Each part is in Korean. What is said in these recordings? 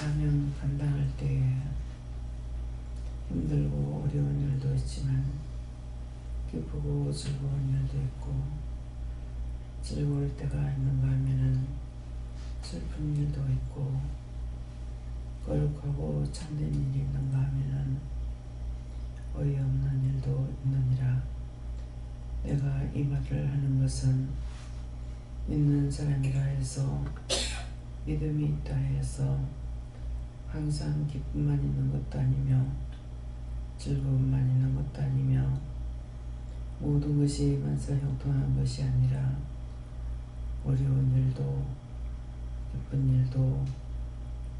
사명 감당할 때에 힘들고 어려운 일도 있지만 기쁘고 즐거운 일도 있고, 즐거울 때가 있는가 하면은 슬픈 일도 있고, 거룩하고 참된 일이 있는가 하면은 어이없는 일도 있느니라. 내가 이 말을 하는 것은 믿는 사람이라 해서, 믿음이 있다 해서 항상 기쁨만 있는 것도 아니며 즐거움만 있는 것도 아니며 모든 것이 만사 형통한 것이 아니라 어려운 일도 기쁜 일도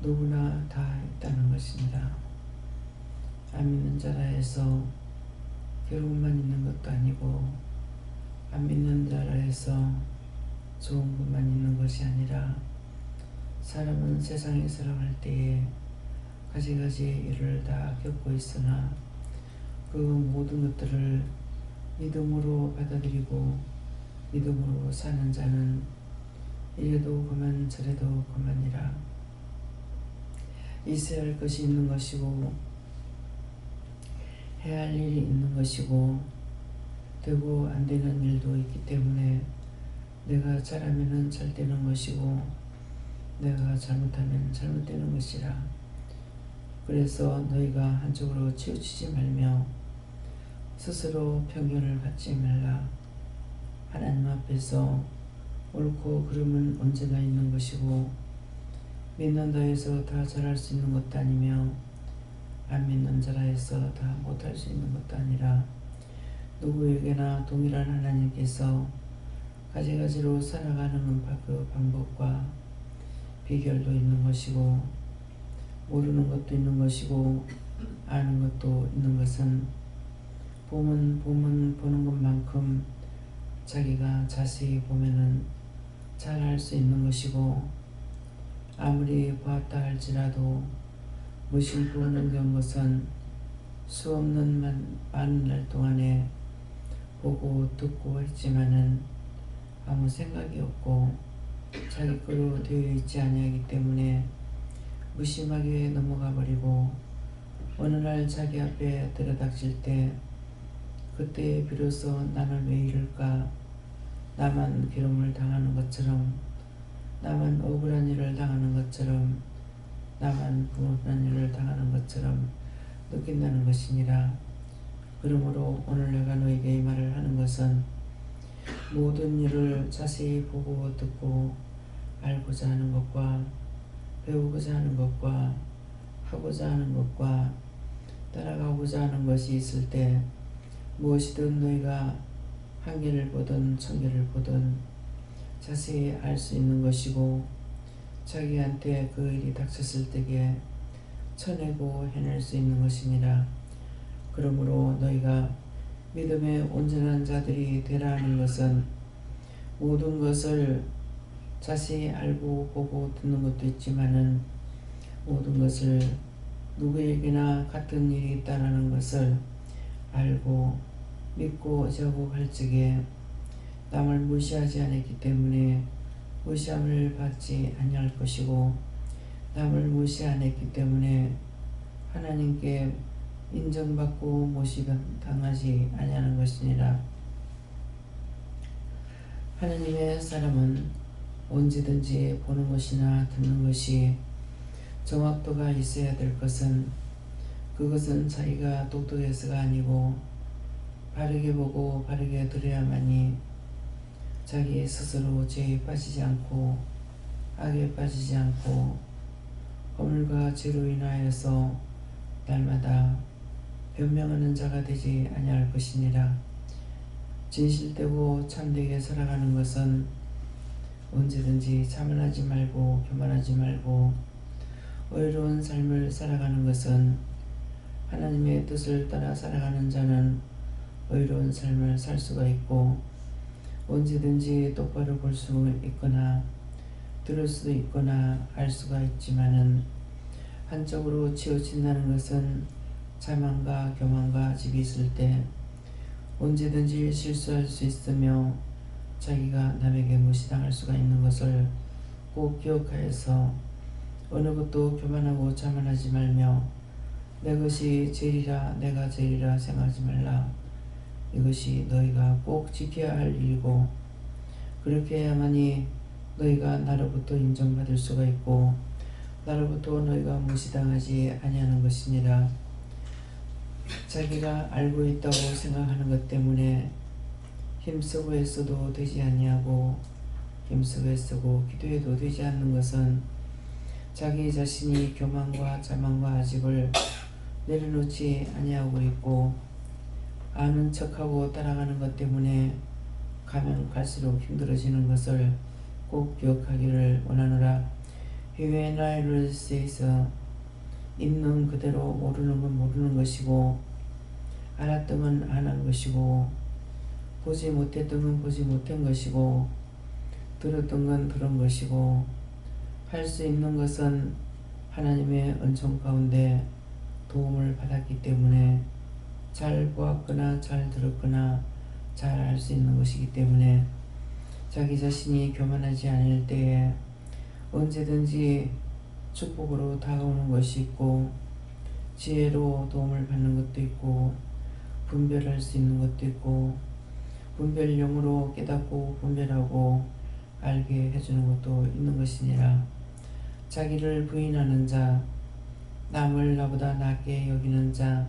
누구나 다 있다는 것입니다. 안 믿는 자라 해서 괴로움만 있는 것도 아니고, 안 믿는 자라 해서 좋은 것만 있는 것이 아니라, 사람은 세상에 살아갈 때에 가지가지 일을 다 겪고 있으나 그 모든 것들을 믿음으로 받아들이고 믿음으로 사는 자는 이래도 그만 저래도 그만이라. 있어야 할 것이 있는 것이고 해야 할 일이 있는 것이고, 되고 안 되는 일도 있기 때문에 내가 잘하면은 잘 되는 것이고 내가 잘못하면 잘못되는 것이라. 그래서 너희가 한쪽으로 치우치지 말며 스스로 편견을 갖지 말라. 하나님 앞에서 옳고 그름은 언제나 있는 것이고, 믿는다 해서 다 잘할 수 있는 것도 아니며 안 믿는 자라 해서 다 못할 수 있는 것도 아니라, 누구에게나 동일한 하나님께서 가지가지로 살아가는 그 방법과 비결도 있는 것이고, 모르는 것도 있는 것이고 아는 것도 있는 것은 보면 보는 것만큼 자기가 자세히 보면은 잘 알 수 있는 것이고, 아무리 보았다 할지라도 무심코 넘겨온 것은 수없는 많은 날 동안에 보고 듣고 했지만은 아무 생각이 없고 자기 거로 되어 있지 아니하기 때문에 무심하게 넘어가 버리고, 어느 날 자기 앞에 들여닥칠 때 그때 비로소 나는 왜 이럴까, 나만 괴로움을 당하는 것처럼, 나만 억울한 일을 당하는 것처럼, 나만 불운한 일을 당하는 것처럼 느낀다는 것이니라. 그러므로 오늘 내가 너에게 이 말을 하는 것은, 모든 일을 자세히 보고 듣고 알고자 하는 것과 배우고자 하는 것과 하고자 하는 것과 따라가고자 하는 것이 있을 때 무엇이든 너희가 한 개를 보든 천 개를 보든 자세히 알 수 있는 것이고, 자기한테 그 일이 닥쳤을 때에 쳐내고 해낼 수 있는 것이니라. 그러므로 너희가 믿음에 온전한 자들이 되라 하는 것은, 모든 것을 자세히 알고 보고 듣는 것도 있지만은 모든 것을 누구에게나 같은 일이 있다는 것을 알고 믿고 저고 할 적에 남을 무시하지 않았기 때문에 무시함을 받지 아니할 것이고, 남을 무시 안 했기 때문에 하나님께 인정받고 모시당하지 아니하는 것이니라. 하나님의 사람은 언제든지 보는 것이나 듣는 것이 정확도가 있어야 될 것은, 그것은 자기가 똑똑해서가 아니고 바르게 보고 바르게 들어야만이 자기 스스로 죄에 빠지지 않고 악에 빠지지 않고 허물과 죄로 인하여서 날마다 변명하는 자가 되지 아니할 것이니라. 진실되고 참되게 살아가는 것은 언제든지 자만하지 말고 교만하지 말고, 의로운 삶을 살아가는 것은 하나님의 뜻을 따라 살아가는 자는 의로운 삶을 살 수가 있고, 언제든지 똑바로 볼 수 있거나 들을 수 있거나 알 수가 있지만은, 한쪽으로 치우친다는 것은 자만과 교만과 집이 있을 때 언제든지 실수할 수 있으며 자기가 남에게 무시당할 수가 있는 것을 꼭 기억하여서 어느 것도 교만하고 자만하지 말며 내 것이 제일이라 내가 제일이라 생각하지 말라. 이것이 너희가 꼭 지켜야 할 일이고 그렇게 해야만이 너희가 나로부터 인정받을 수가 있고 나로부터 너희가 무시당하지 아니하는 것이니라. 자기가 알고 있다고 생각하는 것 때문에 힘쓰고 애써도 되지 아니하고 힘쓰고 애쓰고 기도해도 되지 않는 것은 자기 자신이 교만과 자만과 아집을 내려놓지 아니하고 있고 아는 척하고 따라가는 것 때문에 가면 갈수록 힘들어지는 것을 꼭 기억하기를 원하노라. When I says 있는 그대로 모르는 건 모르는 것이고 알았던 건 안 한 것이고 보지 못했던 건 보지 못한 것이고 들었던 건 들은 것이고 할 수 있는 것은 하나님의 은총 가운데 도움을 받았기 때문에 잘 보았거나 잘 들었거나 잘 알 수 있는 것이기 때문에 자기 자신이 교만하지 않을 때에 언제든지 축복으로 다가오는 것이 있고 지혜로 도움을 받는 것도 있고 분별할 수 있는 것도 있고 분별령으로 깨닫고 분별하고 알게 해주는 것도 있는 것이니라. 자기를 부인하는 자 남을 나보다 낮게 여기는 자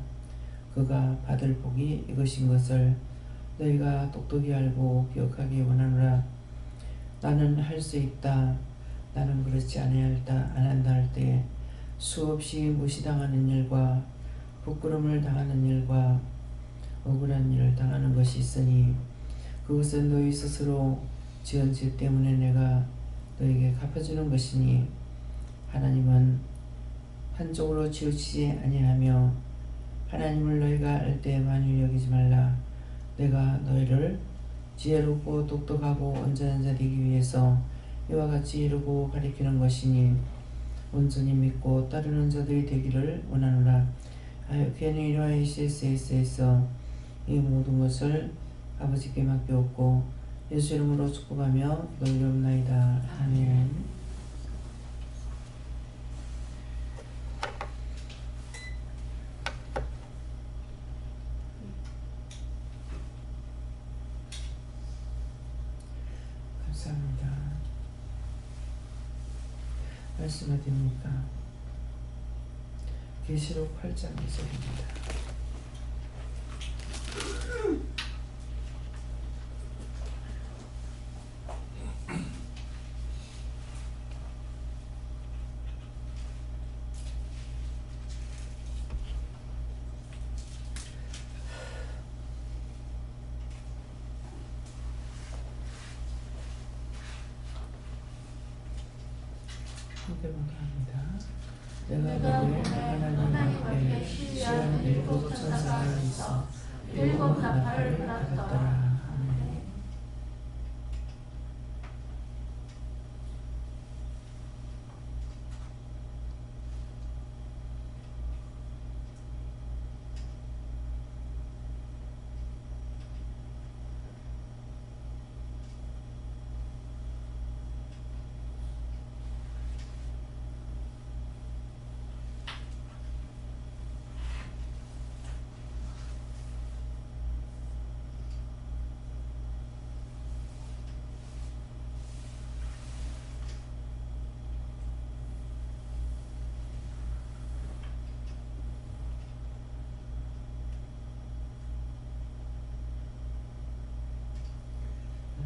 그가 받을 복이 이것인 것을 너희가 똑똑히 알고 기억하기 원하노라. 나는 할 수 있다 나는 그렇지 아니할다 안한다 할 때에 수없이 무시당하는 일과 부끄러움을 당하는 일과 억울한 일을 당하는 것이 있으니 그것은 너희 스스로 지은 죄 때문에 내가 너에게 갚아주는 것이니 하나님은 한쪽으로 치우치지 아니하며 하나님을 너희가 알 때 만일 여기지 말라. 내가 너희를 지혜롭고 똑똑하고 온전한 자 되기 위해서 이와 같이 이루고 가리키는 것이니 온전히 믿고 따르는 자들이 되기를 원하노라. 하여간에 이러한 HSS에서 이 모든 것을 아버지께 맡겨옵고 예수 이름으로 축복하며 기도드리옵나이다. 아멘. 감사합니다. 말씀 어디입니까? 계시록 8장 2절입니다. 함께 봉독합니다. 내가 보기에 하나님 앞에 시간 일곱 천사가 있어 일곱 나팔을 받았더라. 아멘.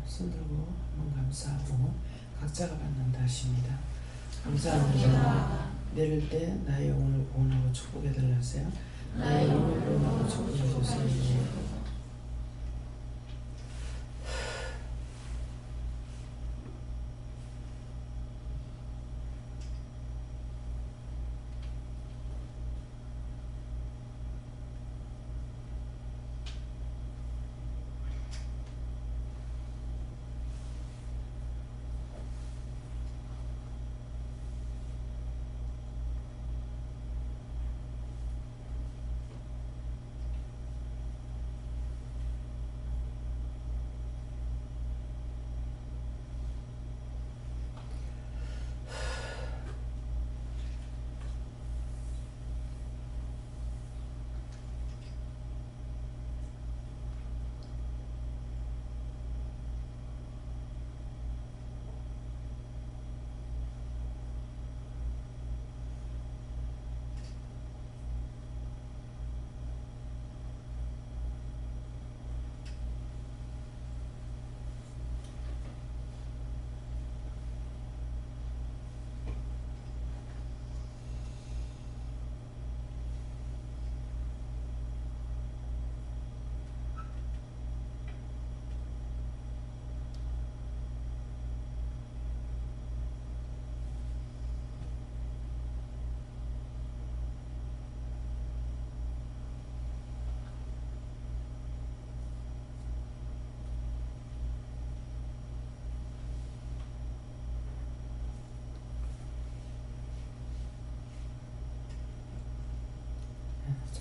손 들고 한번 감사하고 각자가 받는 다시입니다. 감사합니다. 내릴 때 나의 영혼을 구원하고 축복해 달라세요. 나의 영혼을 구원하고 축복해 주세요.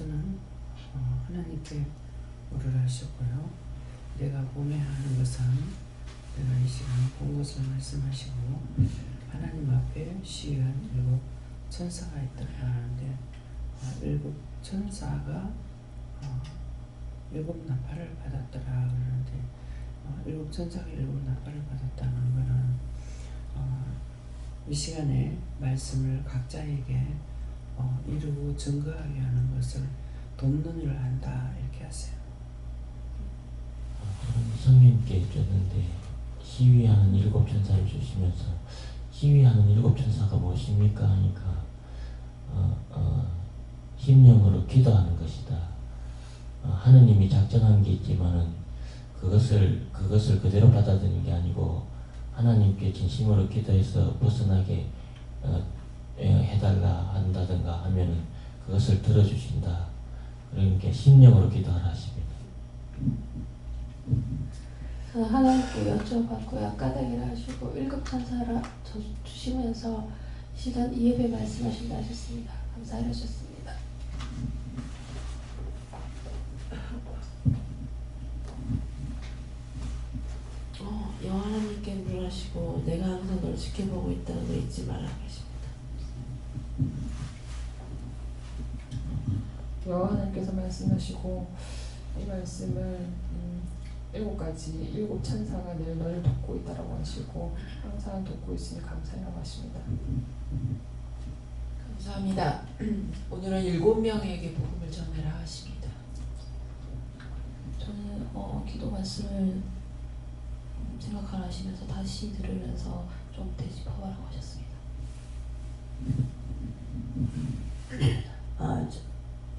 것은 하나님께 물으라 하셨고요. 내가 봄에 하는 것은 내가 이 시간 본 것을 말씀하시고 하나님 앞에 시위한 7 천사가 있더라 하는데 7 천사가 7 나팔을 받았더라 그러는데 7 천사가 7 나팔을 받았다는 것은 이 시간에 말씀을 각자에게 이루고 증거하게 하는 것을 돕는 일을 한다 이렇게 하세요. 성님께 줬는데 시위하는 7 천사를 주시면서 시위하는 7 천사가 무엇입니까 하니까 심령으로 기도하는 것이다. 하느님이 작정한 게 있지만은 그것을 그대로 받아들이는 게 아니고 하나님께 진심으로 기도해서 벗어나게 해달라 한다든가 하면은 그것을 들어주신다. 그러니까 심령으로 기도하라 하십니다. 하나님께 여쭤봤고요. 까닭이라 하시고 7 천사라 주시면서 시간 이 예배 말씀하신다 하셨습니다. 감사하셨습니다. 여호와 하나님께 물으시고 내가 항상 널 지켜보고 있다는 거 잊지 말라 하십니다. 여호와 하나님께서 말씀하시고 이 말씀을 7가지 7 천사가 늘 너를 돕고 있다라고 하시고 항상 돕고 있으니 감사하라고 하십니다. 감사합니다. 오늘은 7명에게 복음을 전해라 하십니다. 저는 기도 말씀을 생각하라 하시면서 다시 들으면서 좀 되짚어보라고 하셨습니다.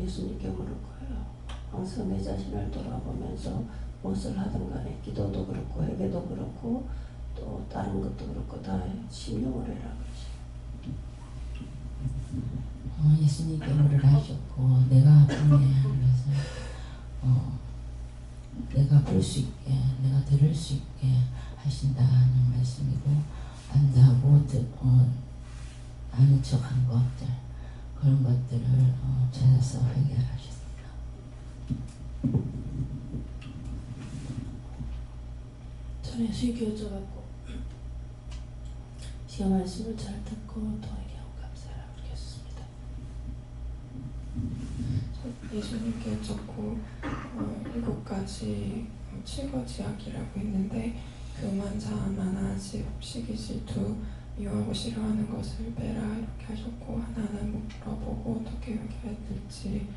예수님께 물을 거예요. 항상 내 자신을 돌아보면서 무엇을 하든 간에 기도도 그렇고 예배도 그렇고 또 다른 것도 그렇고 다 심령을 해라 그러지. 예수님께 물을 하셨고 내가 봄에 하는 것을 내가 볼 수 있게 내가 들을 수 있게 하신다는 말씀이고 안다고 아는 척한 것들 그런 것들을 찾아서 회개하셨습니다. 저는 예수님께 여쭤봤고 시간 말씀을 잘 듣고 더 얘기하고 감사하라고 하셨습니다. 예수님께 여쭙고 7가지 칠거지약이라고 있는데 교만, 자만, 아집, 시기, 질투, 미워하고 싫어하는 것을 빼라 이렇게 하셨고 하나는 물어보고 어떻게 해결될지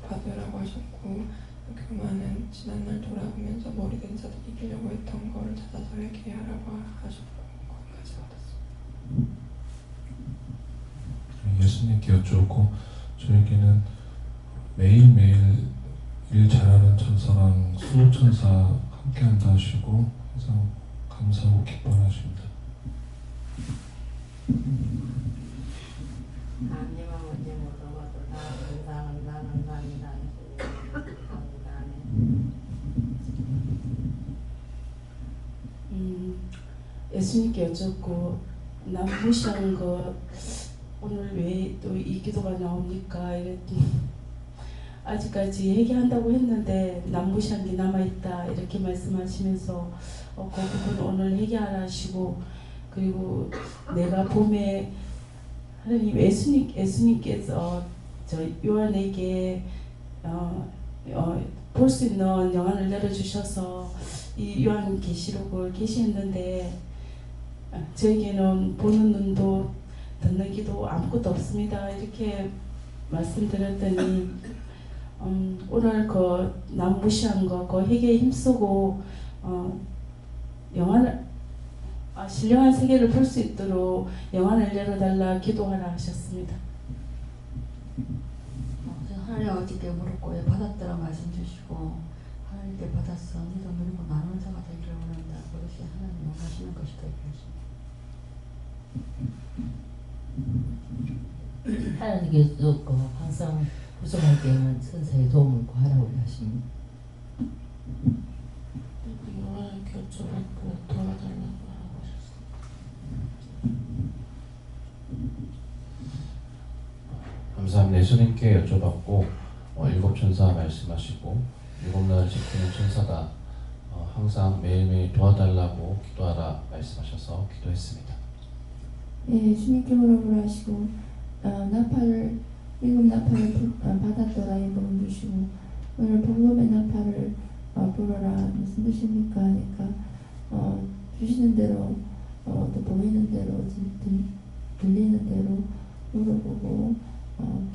받으라고 하셨고 교만은 지난날 돌아보면서 머리된 자들 이기려고 했던 거를 찾아서 회개하라고 하셨고 거기까지 받았습니다. 예수님께 여쭈었고 저에게는 매일매일 일 잘하는 천사랑 수호천사 함께한다 하시고 항상 감사하고 기뻐하십니다. 하나님은 언제 물어봐도 다 감사합니다. 예수님께 여쭙고 남 무시하는 거 오늘 왜 또 이 기도가 나옵니까? 이랬더니 아직까지 회개한다고 했는데 남 무시한 게 남아있다 이렇게 말씀하시면서 그 부분 오늘 회개하라 하시고 그리고 내가 봄에 하나님 예수님께서 저 요한에게 볼 수 있는 영안을 내려주셔서 이 요한계시록을 계시했는데 저에게는 보는 눈도 듣는 귀도 아무것도 없습니다. 이렇게 말씀드렸더니 오늘 그 남 무시한 거 그 회개에 힘쓰고 영안을 신령한 세계를 볼 수 있도록 영안을 열어달라 기도하라 하셨습니다. 하나님 어떻게 물었고 받았더라 말씀 주시고 하나님께 받았어 너도 누리고 나누는 자가 되기를 원한다. 그것이 하나님 원하시는 것이다 이렇게 하십니다. 하나님께서 항상 부족할 때는 천사의 도움을 구하라고 하십니다. 하나님께 여쭤봤고 도와달라고 하고 하셨습니다. 감사합니다. 예수님께 여쭤봤고 일곱 천사 말씀하시고 일곱 날을 지키는 천사가 항상 매일매일 도와달라고 기도하라 말씀하셔서 기도했습니다. 예, 주님께 물어보라 하시고 나팔을 일곱 나팔을 받았더라 이 복음 주시고 오늘 복음의 나팔을 불어라 무슨 뜻입니까? 하니까 주시는 대로 또 보이는 대로 들리는 대로 물어보고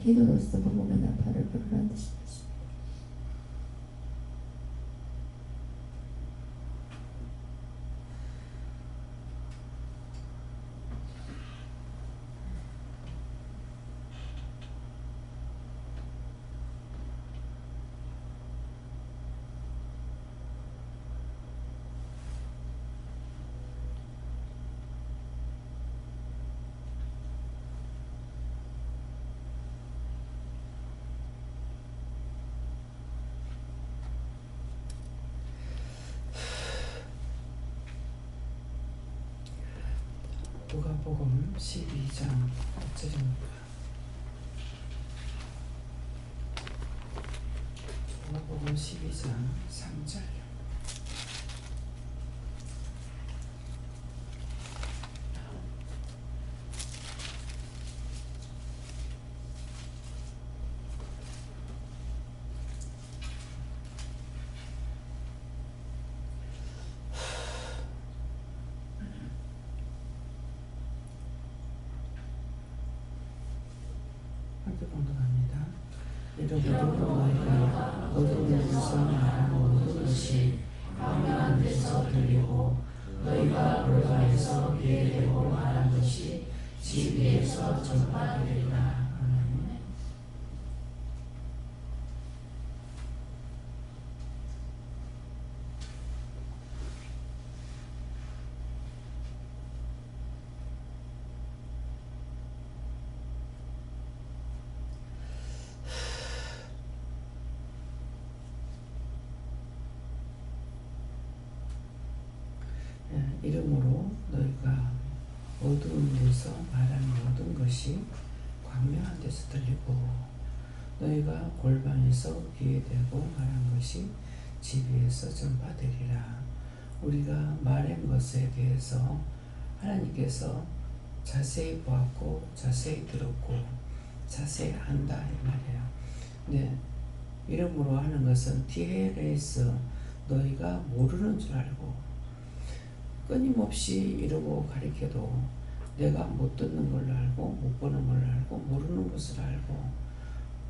기도로서 복음의 나팔을 불으라는 뜻입니다. 누가복음 12장 1절입니다. 누가복음 12장 3절. 함께 공동합니다. 이러므로 너희가 어둠에서 말하는 모든 것이 광야한 데서 들리고 너희가 골방에서 비에되고 말한 것이 집 위에서 전파되리라. 아멘. 이러므로 너희가 어두운 데서 말하는 모든 것이 광명한 데서 들리고 너희가 골방에서 귀에 대고 말한 것이 집 위에서 전파되리라. 우리가 말한 것에 대해서 하나님께서 자세히 보았고 자세히 들었고 자세히 안다 이 말이에요. 네, 이러므로 하는 것은 디헤레스 너희가 모르는 줄 알고 끊임없이 이러고 가리켜도 내가 못 듣는 걸로 알고 못 보는 걸로 알고 모르는 것을 알고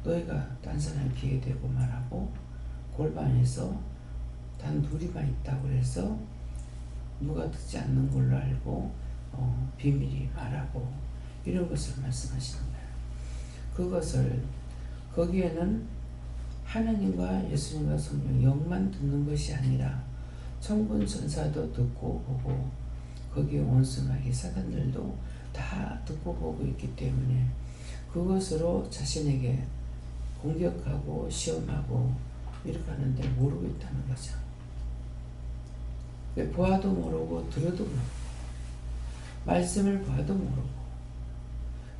너희가 딴 사람 귀에 대고 말하고 골반에서 단 둘이만 있다고 해서 누가 듣지 않는 걸로 알고 비밀이 말하고 이런 것을 말씀하시는 거예요. 그것을 거기에는 하나님과 예수님과 성령 영만 듣는 것이 아니라 천군 천사도 듣고 보고 거기에 원수마귀 사단들도 다 듣고 보고 있기 때문에 그것으로 자신에게 공격하고 시험하고 이렇게 하는데 모르고 있다는 거죠. 보아도 모르고 들어도 모르고 말씀을 봐도 모르고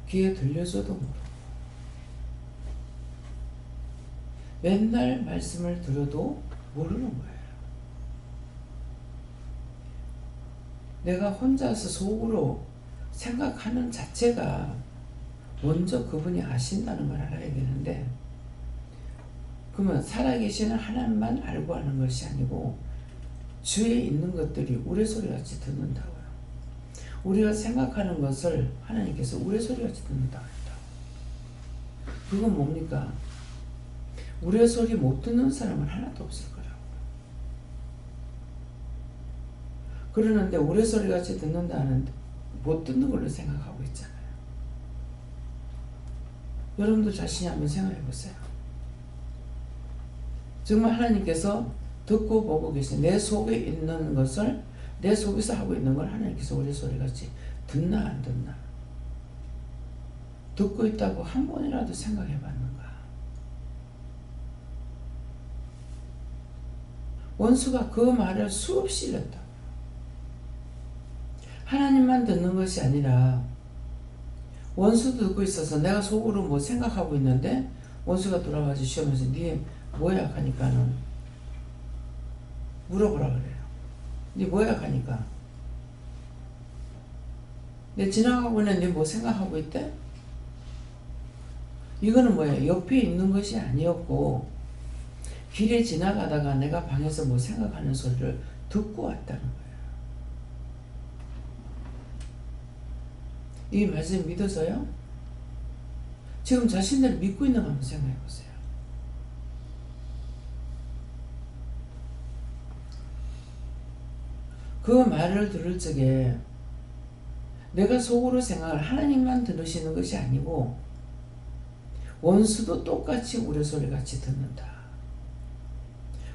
귀에 들려줘도 모르고 맨날 말씀을 들어도 모르는 거예요. 내가 혼자서 속으로 생각하는 자체가 먼저 그분이 아신다는 걸 알아야 되는데 그러면 살아계시는 하나님만 알고 하는 것이 아니고 주위에 있는 것들이 우레소리같이 듣는다고요. 우리가 생각하는 것을 하나님께서 우레소리같이 듣는다고 했다고. 그건 뭡니까? 우레소리 못 듣는 사람은 하나도 없을 거라고. 그러는데 우레소리같이 듣는다는 못 듣는 걸로 생각하고 있잖아요. 여러분도 자신이 한번 생각해 보세요. 정말 하나님께서 듣고 보고 계신 내 속에 있는 것을 내 속에서 하고 있는 걸 하나님께서 우레소리같이 듣나 안 듣나? 듣고 있다고 한 번이라도 생각해 봤는가? 원수가 그 말을 수없이 일렀다. 하나님만 듣는 것이 아니라 원수도 듣고 있어서 내가 속으로 뭐 생각하고 있는데 원수가 돌아와서 시험에서 니 뭐야 하니까는 물어보라 그래요. 니 뭐야 하니까 내 지나가고 있는 니 뭐 생각하고 있대? 이거는 뭐예요? 옆에 있는 것이 아니었고 길에 지나가다가 내가 방에서 뭐 생각하는 소리를 듣고 왔다는 거예요. 이 말씀 믿어서요? 지금 자신들을 믿고 있는 거 한번 생각해 보세요. 그 말을 들을 적에 내가 속으로 생각을 하나님만 들으시는 것이 아니고 원수도 똑같이 우레소리 같이 듣는다.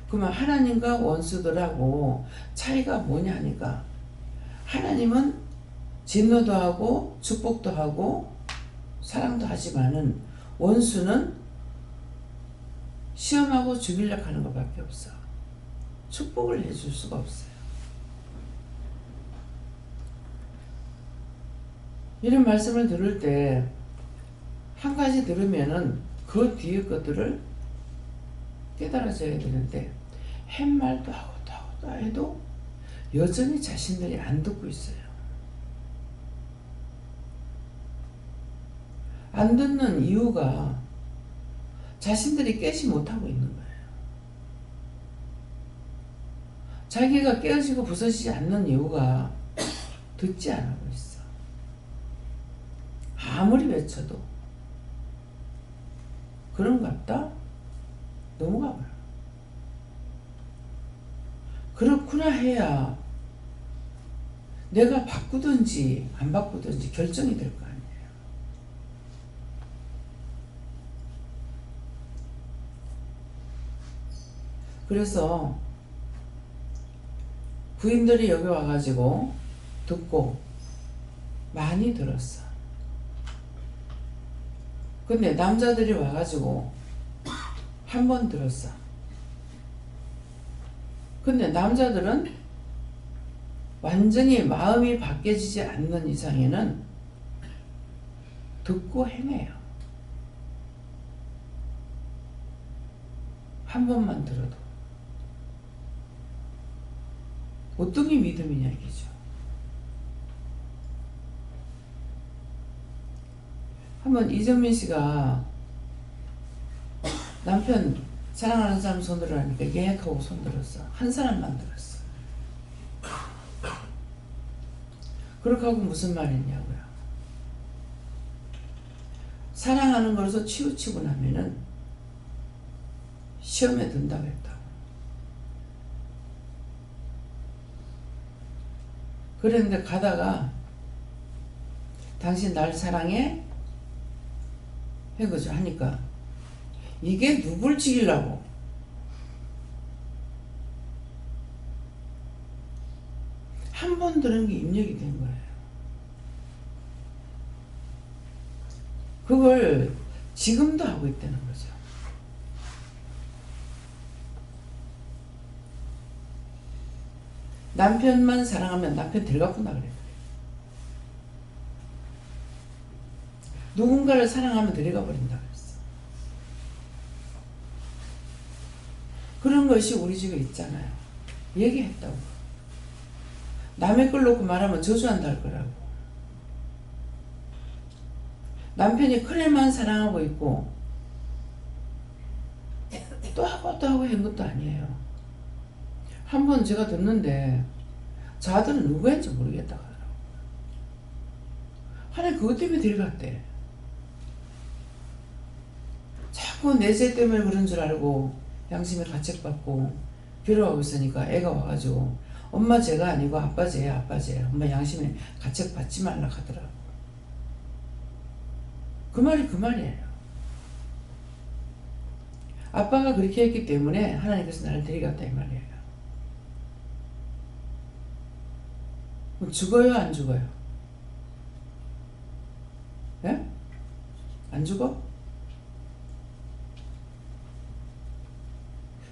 그러면 하나님과 원수들하고 차이가 뭐냐 하니까 하나님은 진노도 하고 축복도 하고 사랑도 하지만은 원수는 시험하고 죽이려고 하는 것밖에 없어. 축복을 해줄 수가 없어요. 이런 말씀을 들을 때 한 가지 들으면은 그 뒤에 것들을 깨달아져야 되는데 햇말도 하고 또 하고 또 해도 여전히 자신들이 안 듣고 있어요. 안 듣는 이유가 자신들이 깨지 못하고 있는 거예요. 자기가 깨어지고 부서지지 않는 이유가 듣지 않고 있어. 아무리 외쳐도 그런갑다? 넘어가 버려. 그렇구나 해야 내가 바꾸든지 안 바꾸든지 결정이 될 거 아니에요. 그래서 부인들이 여기 와가지고 듣고 많이 들었어. 근데 남자들이 와가지고 한 번 들었어. 근데 남자들은 완전히 마음이 바뀌어지지 않는 이상에는 듣고 행해요. 한 번만 들어도. 어떤 게 믿음이냐 이기죠. 한번 이정민 씨가 남편 사랑하는 사람 손들으라니까 예약하고 손들었어. 한 사람만 들었어. 그렇게 하고 무슨 말 했냐고요. 사랑하는 거로서 치우치고 나면은 시험에 든다고 했다고. 그랬는데 가다가 당신 날 사랑해? 해거죠. 하니까 이게 누굴 죽이려고 한 번 들은 게 입력이 된 거예요. 그걸 지금도 하고 있다는 거죠. 남편만 사랑하면 남편 들가꾼다 그래요. 누군가를 사랑하면 들어가 버린다 그랬어. 그런 것이 우리 집에 있잖아요. 얘기했다고. 남의 걸 놓고 말하면 저주한다 할 거라고. 남편이 큰애만 사랑하고 있고 또 하고 또 하고 한 것도 아니에요. 한 번 제가 듣는데 자들은 누구인지 모르겠다 하더라고. 하나님 그것 때문에 데려갔대. 자꾸 내 죄 때문에 그런 줄 알고 양심에 가책받고 괴로워하고 있으니까 애가 와가지고 엄마 죄가 아니고 아빠 죄야 아빠 죄. 엄마 양심에 가책받지 말라 하더라고. 그 말이 그 말이에요. 아빠가 그렇게 했기 때문에 하나님께서 나를 데려갔다 이 말이에요. 죽어요 안 죽어요? 예? 안 죽어?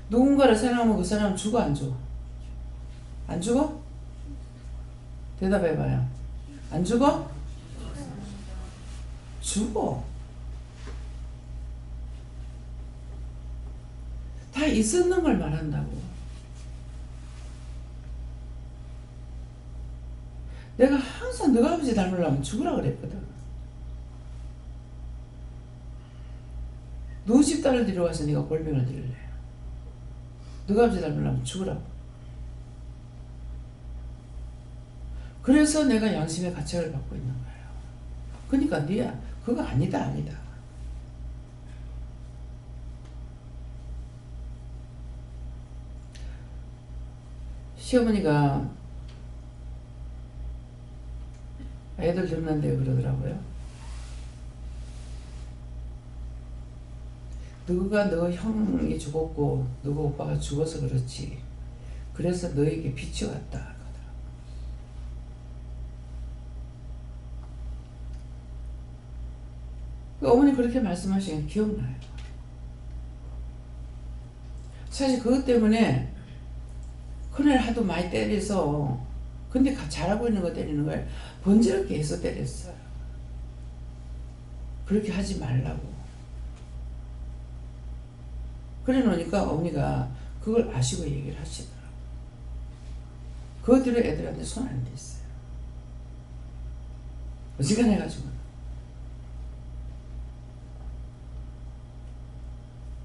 누군가를 사랑하면 그 사람은 죽어 안 죽어? 안 죽어? 대답해봐요. 안 죽어? 죽어. 다 있었는 걸 말한다고. 내가 항상 너가 아버지 닮으려면 죽으라 그랬거든. 너 집 딸을 데려와서 네가 골병을 들래. 너가 아버지 닮으려면 죽으라고. 그래서 내가 양심의 가책을 받고 있는 거예요. 그러니까 네야 그거 아니다. 시어머니가 애들 줬는데 그러더라고요. 너가 너 형이 죽었고 너가 오빠가 죽어서 그렇지. 그래서 너에게 빛이 왔다. 어머니 그렇게 말씀하시는 게 기억나요. 사실 그것 때문에 큰애를 하도 많이 때려서 근데 잘하고 있는 거 때리는 걸 번지럽게 해서 때렸어요. 그렇게 하지 말라고. 그래 놓으니까 어머니가 그걸 아시고 얘기를 하시더라고요. 그것들을 애들한테 손 안 댔어요. 어지간해가지고.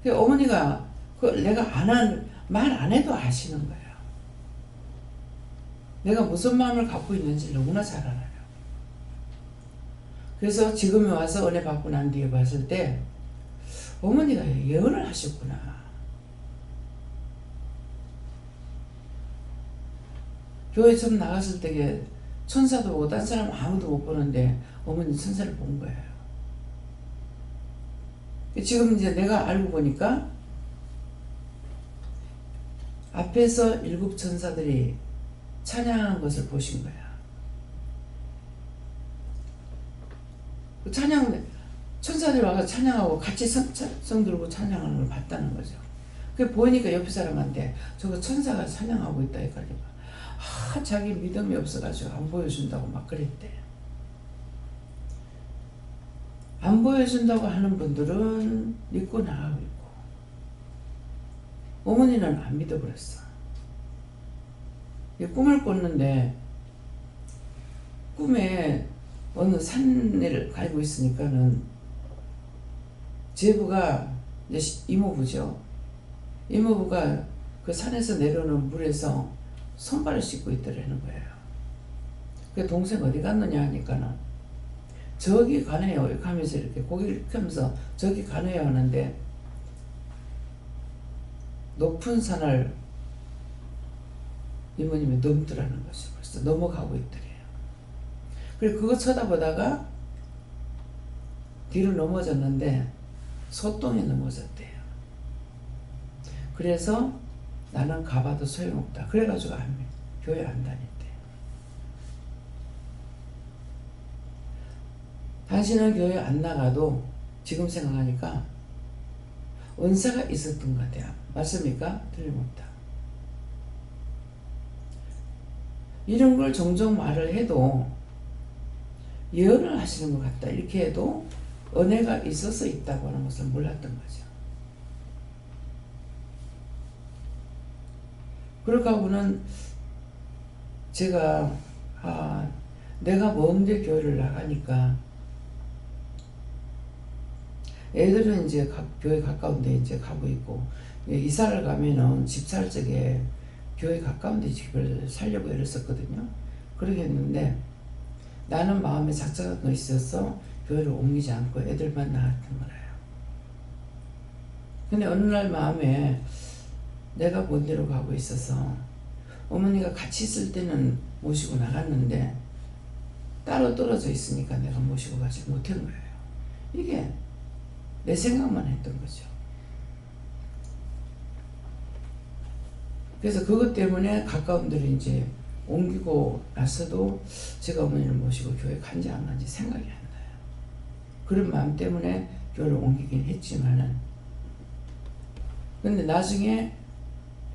어머니가 내가 말 안 해도 아시는 거예요. 내가 무슨 마음을 갖고 있는지 너무나 잘 알아요. 그래서 지금에 와서 은혜 받고 난 뒤에 봤을 때 어머니가 예언을 하셨구나. 교회 처음 나갔을 때 천사도 보고 딴 사람 아무도 못 보는데 어머니 천사를 본 거예요. 지금 이제 내가 알고 보니까 앞에서 7 천사들이 찬양한 것을 보신 거야. 천사들이 와서 찬양하고 같이 성 들고 찬양하는 걸 봤다는 거죠. 그게 보니까 옆에 사람한테 저거 천사가 찬양하고 있다 해가지고 자기 믿음이 없어가지고 안 보여준다고 막 그랬대. 안 보여준다고 하는 분들은 믿고 나가고 있고 어머니는 안 믿어버렸어. 꿈을 꿨는데 꿈에 어느 산을 가고 있으니까는 제부가 이제 이모부죠. 이모부가 그 산에서 내려오는 물에서 손발을 씻고 있더라는 거예요. 그 동생 어디 갔느냐 하니까는 저기 가네요. 이렇게 하면서 이렇게 고개를 이렇게 하면서 저기 가네요 하는데 높은 산을 이모님이 넘더라는 거죠. 그래서 넘어가고 있더래요. 그리고 그거 쳐다보다가 뒤로 넘어졌는데 소똥에 넘어졌대요. 그래서 나는 가봐도 소용없다. 그래가지고 교회 안 다녔대요. 당신은 교회 안 나가도 지금 생각하니까 은사가 있었던 것 같아요. 맞습니까? 틀림없다. 이런 걸 종종 말을 해도 예언을 하시는 것 같다. 이렇게 해도 은혜가 있어서 있다고 하는 것을 몰랐던 거죠. 그렇게 하고는 제가 내가 먼데 교회를 나가니까 애들은 이제 교회 가까운 데 이제 가고 있고 이사를 가면은 집 살 적에 교회 가까운 데 집을 살려고 애를 썼거든요. 그러게 했는데 나는 마음에 작자가 있어서 교회를 옮기지 않고 애들만 나갔던 거예요. 근데 어느 날 마음에 내가 먼 데로 가고 있어서 어머니가 같이 있을 때는 모시고 나갔는데 따로 떨어져 있으니까 내가 모시고 가지 못한 거예요. 이게 내 생각만 했던 거죠. 그래서 그것 때문에 가까운 데로 이제 옮기고 나서도 제가 어머니를 모시고 교회 간지 안 간지 생각이 안 나요. 그런 마음 때문에 교회를 옮기긴 했지만은 근데 나중에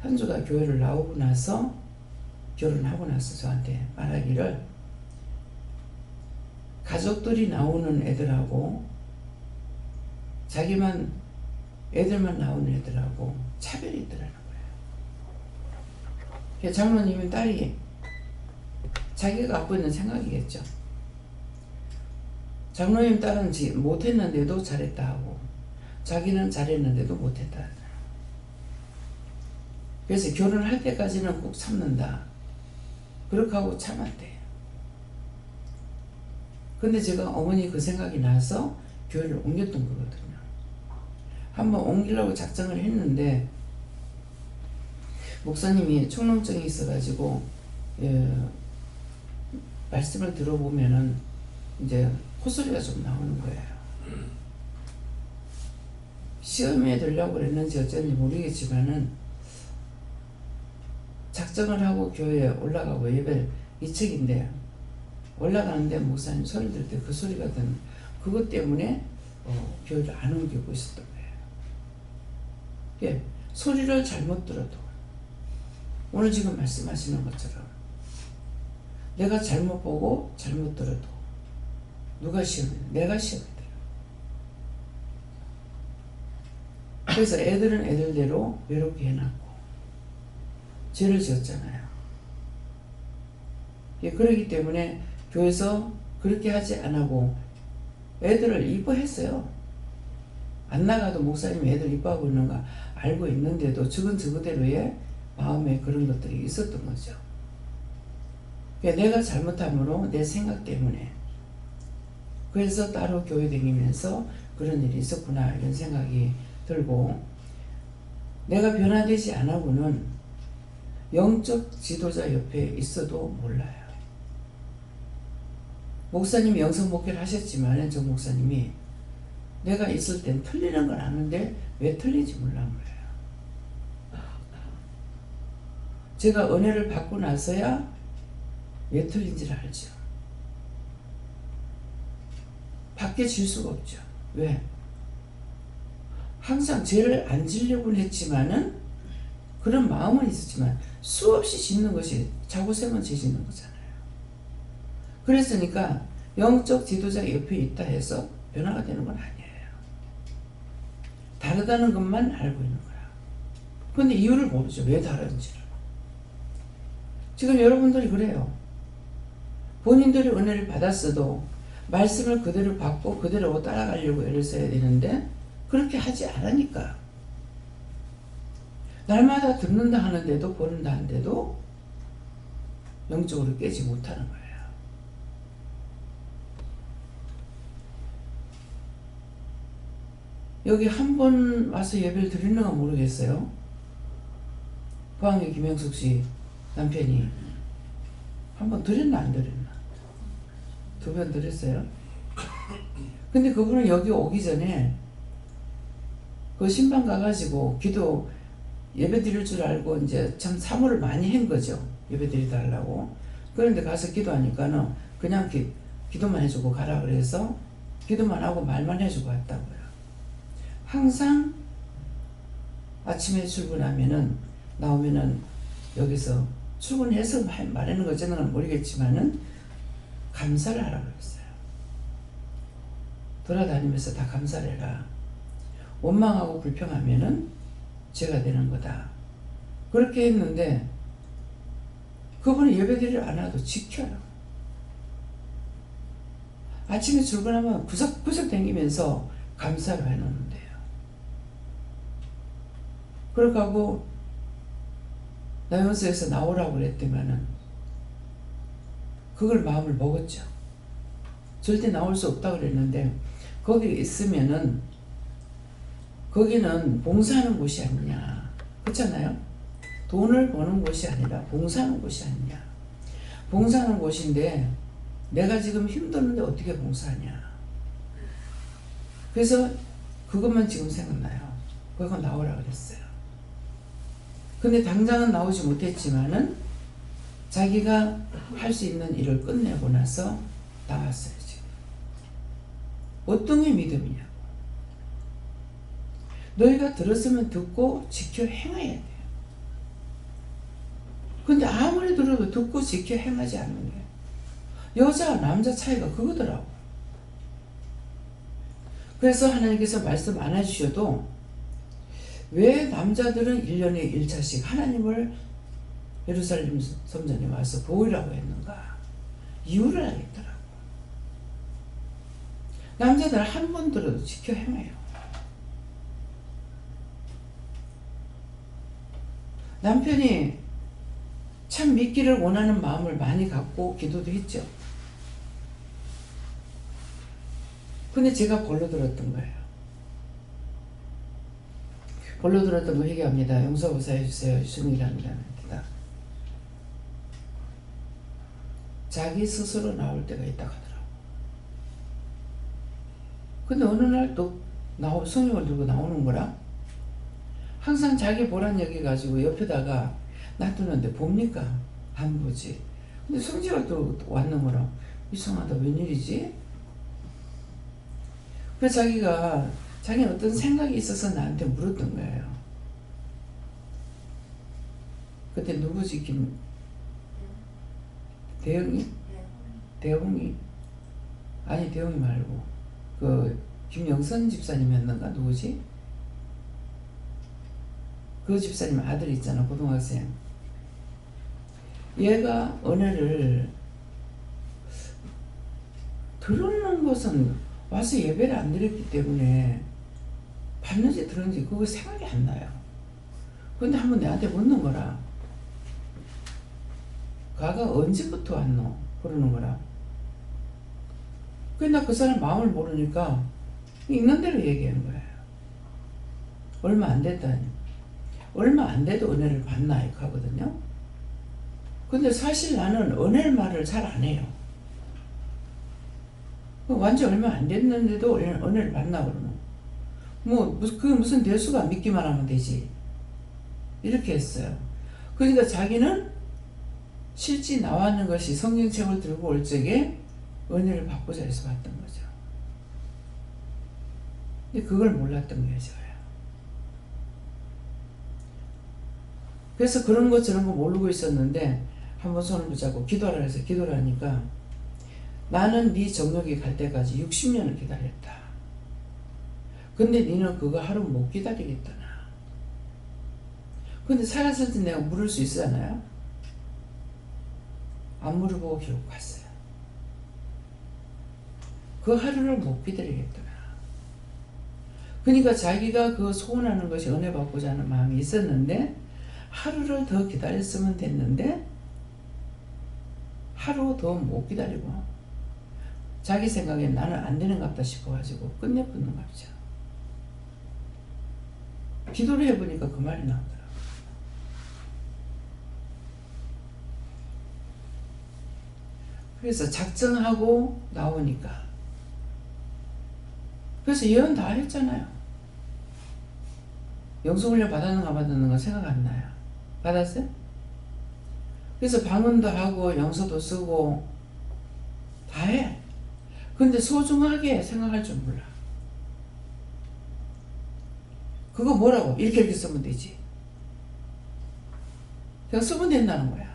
현주가 교회를 나오고 나서 결혼하고 나서 저한테 말하기를 가족들이 나오는 애들하고 자기만 애들만 나오는 애들하고 차별이 있더라는 거예요. 장로님은 딸이 자기가 갖고 있는 생각이겠죠. 장로님 딸은 못했는데도 잘했다 하고 자기는 잘했는데도 못했다. 그래서 결혼할 때까지는 꼭 참는다. 그렇게 하고 참았대요. 근데 제가 어머니 그 생각이 나서 교회를 옮겼던 거거든요. 한번 옮기려고 작정을 했는데 목사님이 충농증이 있어가지고 말씀을 들어보면은 이제 콧소리가 좀 나오는 거예요. 시험에 들려고 그랬는지 어쩐지 모르겠지만은 작정을 하고 교회에 올라가고 예배 2층인데 올라가는데 목사님 소리 들 때 그 소리가 드는 그것 때문에 교회를 안 옮기고 있었던 거예요. 예, 소리를 잘못 들어도 오늘 지금 말씀하시는 것처럼 내가 잘못 보고 잘못 들어도 누가 시험해? 내가 시험에 들어. 그래서 애들은 애들대로 외롭게 해놨고 죄를 지었잖아요. 예, 그렇기 때문에 교회에서 그렇게 하지 안 하고 애들을 이뻐했어요. 안 나가도 목사님 애들 이뻐하고 있는 거 알고 있는데도 저그대로의 마음에 그런 것들이 있었던 거죠. 그러니까 내가 잘못함으로 내 생각 때문에 그래서 따로 교회 다니면서 그런 일이 있었구나 이런 생각이 들고 내가 변화되지 않아고는 영적 지도자 옆에 있어도 몰라요. 목사님이 영성 목회를 하셨지만 저 목사님이 내가 있을 땐 틀리는 걸 아는데 왜 틀린지 몰란 거예요. 제가 은혜를 받고 나서야 왜 틀린지를 알죠. 밖에 질 수가 없죠. 왜? 항상 죄를 안 지려고 했지만은 그런 마음은 있었지만 수없이 짓는 것이 자고세만 죄 짓는 거잖아요. 그랬으니까 영적 지도자 옆에 있다 해서 변화가 되는 건 아니에요. 다르다는 것만 알고 있는 거야. 그런데 이유를 모르죠. 왜 다른지를. 지금 여러분들이 그래요. 본인들이 은혜를 받았어도 말씀을 그대로 받고 그대로 따라가려고 애를 써야 되는데 그렇게 하지 않으니까 날마다 듣는다 하는데도 보는다 하는데도 영적으로 깨지 못하는 거예요. 여기 한 번 와서 예배를 드리는가 모르겠어요. 포항의 김영숙 씨 남편이 한 번 드렸나 안 드렸나? 2번 드렸어요. 근데 그분은 여기 오기 전에 그 신방 가가지고 기도 예배 드릴 줄 알고 이제 참 사모를 많이 한 거죠. 예배 드리다 하려고. 그런데 가서 기도하니까는 그냥 기도만 해주고 가라 그래서 기도만 하고 말만 해주고 왔다고요. 항상 아침에 출근하면은 나오면은 여기서 출근해서 말하는 거지는 모르겠지만은 감사를 하라고 그랬어요. 돌아다니면서 다 감사를 해라. 원망하고 불평하면은 죄가 되는 거다. 그렇게 했는데 그분은 예배드리를 안 와도 지켜요. 아침에 출근하면 구석구석 다니면서 감사를 해놓는데요. 그렇게 하고 나연서에서 나오라고 그랬더니만은 그걸 마음을 먹었죠. 절대 나올 수 없다고 그랬는데 거기 있으면은 거기는 봉사하는 곳이 아니냐. 그렇잖아요. 돈을 버는 곳이 아니라 봉사하는 곳이 아니냐. 봉사하는 곳인데 내가 지금 힘드는데 어떻게 봉사하냐. 그래서 그것만 지금 생각나요. 그거 나오라 그랬어요. 근데 당장은 나오지 못했지만은 자기가 할 수 있는 일을 끝내고 나서 나왔어요. 지금. 어떤 게 믿음이냐고. 너희가 들었으면 듣고 지켜 행해야 돼요. 근데 아무리 들어도 듣고 지켜 행하지 않는 게 여자와 남자 차이가 그거더라고. 그래서 하나님께서 말씀 안 해주셔도 왜 남자들은 1년에 1차씩 하나님을 예루살렘 성전에 와서 보이라고 했는가? 이유를 알겠더라고. 남자들 한 번 들어도 지켜 행해요. 남편이 참 믿기를 원하는 마음을 많이 갖고 기도도 했죠. 근데 제가 벌로 들었던 거예요. 벌로 들었던 거 회개합니다. 용서보사 해주세요. 주님이랍니다. 자기 스스로 나올 때가 있다 하더라고. 근데 어느 날 또 성령을 들고 나오는 거라 항상 자기 보란 얘기 가지고 옆에다가 놔두는데 봅니까? 안 보지. 근데 성지가 또 왔는 거라 이상하다. 웬일이지? 그래서 자기는 어떤 생각이 있어서 나한테 물었던 거예요. 그때 누구지? 대웅이? 아니 대웅이 말고 김영선 집사님이었는가? 누구지? 그 집사님 아들 있잖아. 고등학생. 얘가 은혜를 들었는 것은 와서 예배를 안 드렸기 때문에 봤는지 들었는지 그거 생각이 안 나요. 근데 한번 내한테 묻는 거라. 가가 언제부터 왔노? 그러는 거라. 근데 나 그 사람 마음을 모르니까 있는 대로 얘기하는 거예요. 얼마 안 됐다니. 얼마 안 돼도 은혜를 받나 이렇게 하거든요. 근데 사실 나는 은혜를 말을 잘 안 해요. 완전 얼마 안 됐는데도 은혜를 받나 그러노. 그게 무슨 대수가 믿기만 하면 되지. 이렇게 했어요. 그러니까 자기는 실제 나왔는 것이 성경책을 들고 올 적에 은혜를 받고자 해서 받던 거죠. 근데 그걸 몰랐던 거예요, 제가. 그래서 그런 거 저런 거 모르고 있었는데 한번 손을 붙잡고 기도하라 해서 기도를 하니까 나는 네 정력이 갈 때까지 60년을 기다렸다. 근데 너는 그거 하루 못 기다리겠더나. 근데 살았을 때 내가 물을 수 있잖아요. 안 물어보고 결국 갔어요. 그 하루를 못 기다리겠더라. 그러니까 자기가 그 소원하는 것이 은혜 받고자 하는 마음이 있었는데 하루를 더 기다렸으면 됐는데 하루 더 못 기다리고 자기 생각에 나는 안 되는갑다 싶어가지고 끝내붙는갑죠. 기도를 해보니까 그 말이 나오더라고요. 그래서 작정하고 나오니까 그래서 예언 다 했잖아요. 영성훈련 받았는가 받았는가 생각 안 나요. 받았어요? 그래서 방언도 하고 영서도 쓰고 다 해. 근데 소중하게 생각할 줄 몰라. 그거 뭐라고? 이렇게 쓰면 되지. 그냥 쓰면 된다는 거야.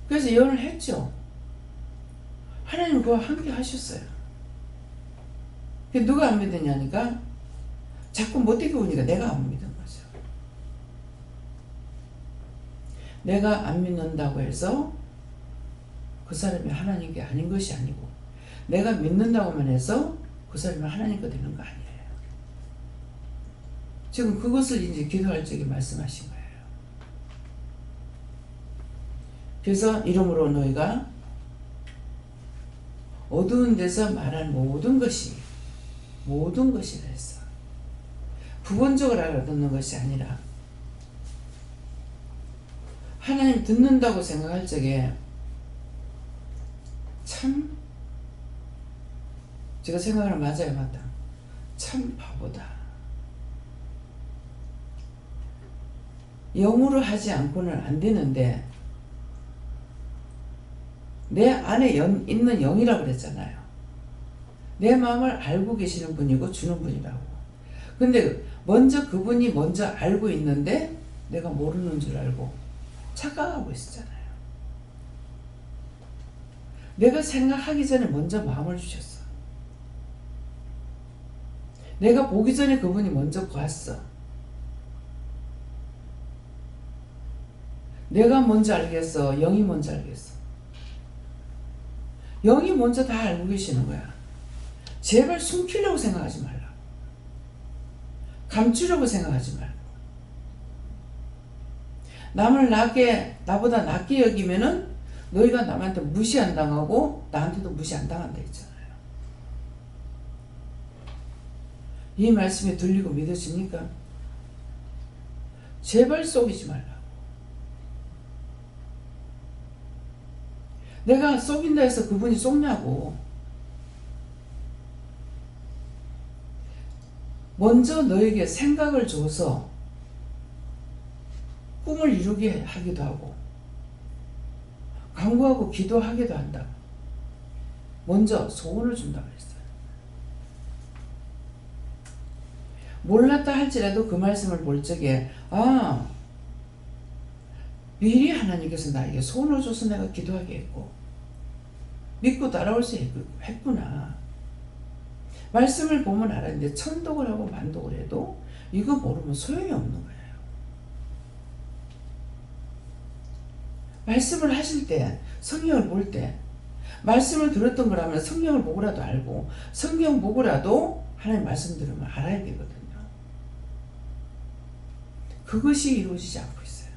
그래서 예언을 했죠. 하나님 그거 함께 하셨어요. 누가 안 믿느냐니까 자꾸 못되게 오니까 내가 안 믿은 거죠. 내가 안 믿는다고 해서 그 사람이 하나님께 아닌 것이 아니고 내가 믿는다고만 해서 그 사람이 하나님 거 되는 거 아니에요. 지금 그것을 이제 기도할 적에 말씀하신 거예요. 그래서 이러므로 너희가 어두운 데서 말한 모든 것이라 했어. 부분적으로 알아듣는 것이 아니라 하나님 듣는다고 생각할 적에 참 제가 생각하는 맞아요, 맞다. 참 바보다. 영으로 하지 않고는 안 되는데 내 안에 있는 영이라고 그랬잖아요. 내 마음을 알고 계시는 분이고 주는 분이라고. 근데 그분이 먼저 알고 있는데 내가 모르는 줄 알고 착각하고 있었잖아요. 내가 생각하기 전에 먼저 마음을 주셨어. 내가 보기 전에 그분이 먼저 봤어. 내가 먼저 알겠어? 영이 먼저 알겠어? 영이 먼저 다 알고 계시는 거야. 제발 숨기려고 생각하지 말라. 감추려고 생각하지 말고. 남을 나보다 낮게 여기면은 너희가 남한테 무시 안 당하고 나한테도 무시 안 당한다 했잖아요. 이 말씀이 들리고 믿어집니까? 제발 속이지 말라. 내가 속인다 해서 그분이 속냐고. 먼저 너에게 생각을 줘서 꿈을 이루게 하기도 하고 간구하고 기도하기도 한다. 먼저 소원을 준다고 했어요. 몰랐다 할지라도 그 말씀을 볼 적에 미리 하나님께서 나에게 소원을 줘서 내가 기도하게 했고 믿고 따라올 수 했구나. 말씀을 보면 알았는데 천독을 하고 만독을 해도 이거 모르면 소용이 없는 거예요. 말씀을 하실 때, 성경을 볼 때, 말씀을 들었던 거라면 성경을 보고라도 알고 성경 보고라도 하나님 말씀 들으면 알아야 되거든요. 그것이 이루어지지 않고 있어요.